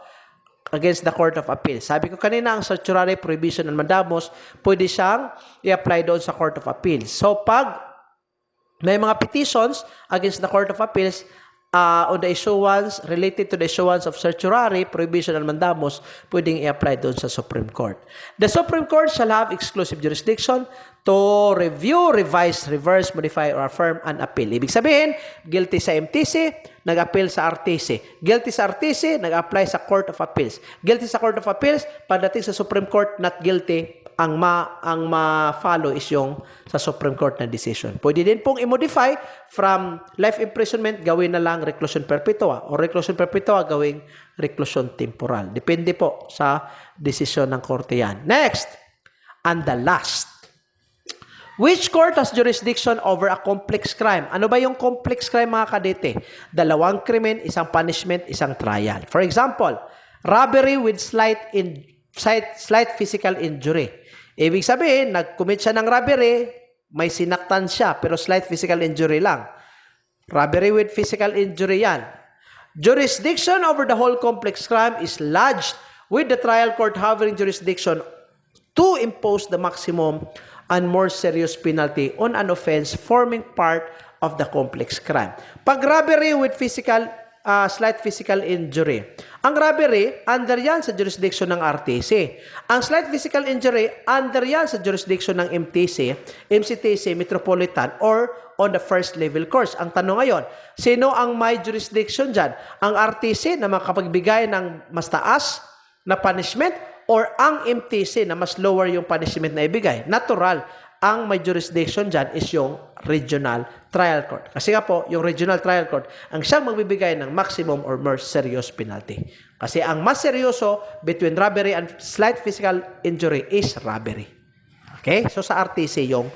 Appeal. Sabi ko kanina, ang certiorari, prohibition, and mandamus, pwede siyang i-apply doon sa Court of Appeal. So, pag may mga petitions against the Court of Appeals on the issuance, related to the issuance of certiorari, prohibition, and mandamus, pwedeng i-apply doon sa Supreme Court. The Supreme Court shall have exclusive jurisdiction to review, revise, reverse, modify, or affirm an appeal. Ibig sabihin, guilty sa MTC, nag-appeal sa RTC. Guilty sa RTC, nag-apply sa Court of Appeals. Guilty sa Court of Appeals, pagdating sa Supreme Court, not guilty, ang ma-follow is yung sa Supreme Court na decision. Pwede din pong i-modify from life imprisonment, gawin na lang reclusion perpetua, o reclusion perpetua, gawing reclusion temporal. Depende po sa desisyon ng korte yan. Next, and the last. Which court has jurisdiction over a complex crime? Ano ba yung complex crime, mga kadete? Dalawang krimen, isang punishment, isang trial. For example, robbery with slight physical injury. Ibig sabihin, nag-commit siya ng robbery, may sinaktan siya, pero slight physical injury lang. Robbery with physical injury yan. Jurisdiction over the whole complex crime is lodged with the trial court having jurisdiction to impose the maximum and more serious penalty on an offense forming part of the complex crime. Pag robbery with slight physical injury. Ang robbery, under yan sa jurisdiction ng RTC. Ang slight physical injury, under yan sa jurisdiction ng MTC, MCTC, Metropolitan, or on the first level courts. Ang tanong ngayon, sino ang may jurisdiction dyan? Ang RTC na makapagbigay ng mas taas na punishment or ang MTC na mas lower yung punishment na ibigay? Natural, ang may jurisdiction dyan is yung regional trial court. Kasi nga po, yung regional trial court, ang siyang magbibigay ng maximum or more serious penalty. Kasi ang mas seryoso between robbery and slight physical injury is robbery. Okay? So sa RTC yung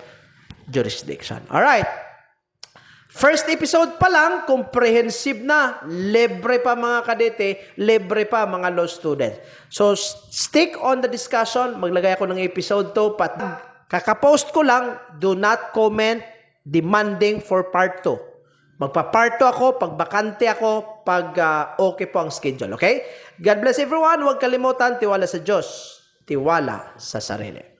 jurisdiction. Alright. First episode pa lang, comprehensive na. Libre pa mga kadete, libre pa mga law students. So stick on the discussion. Maglagay ako ng episode 2. Kakapost ko lang, do not comment demanding for part 2. Magpa-part 2 ako, pag bakante ako, pag okay po ang schedule. Okay? God bless everyone. Huwag kalimutan, tiwala sa Diyos. Tiwala sa sarili.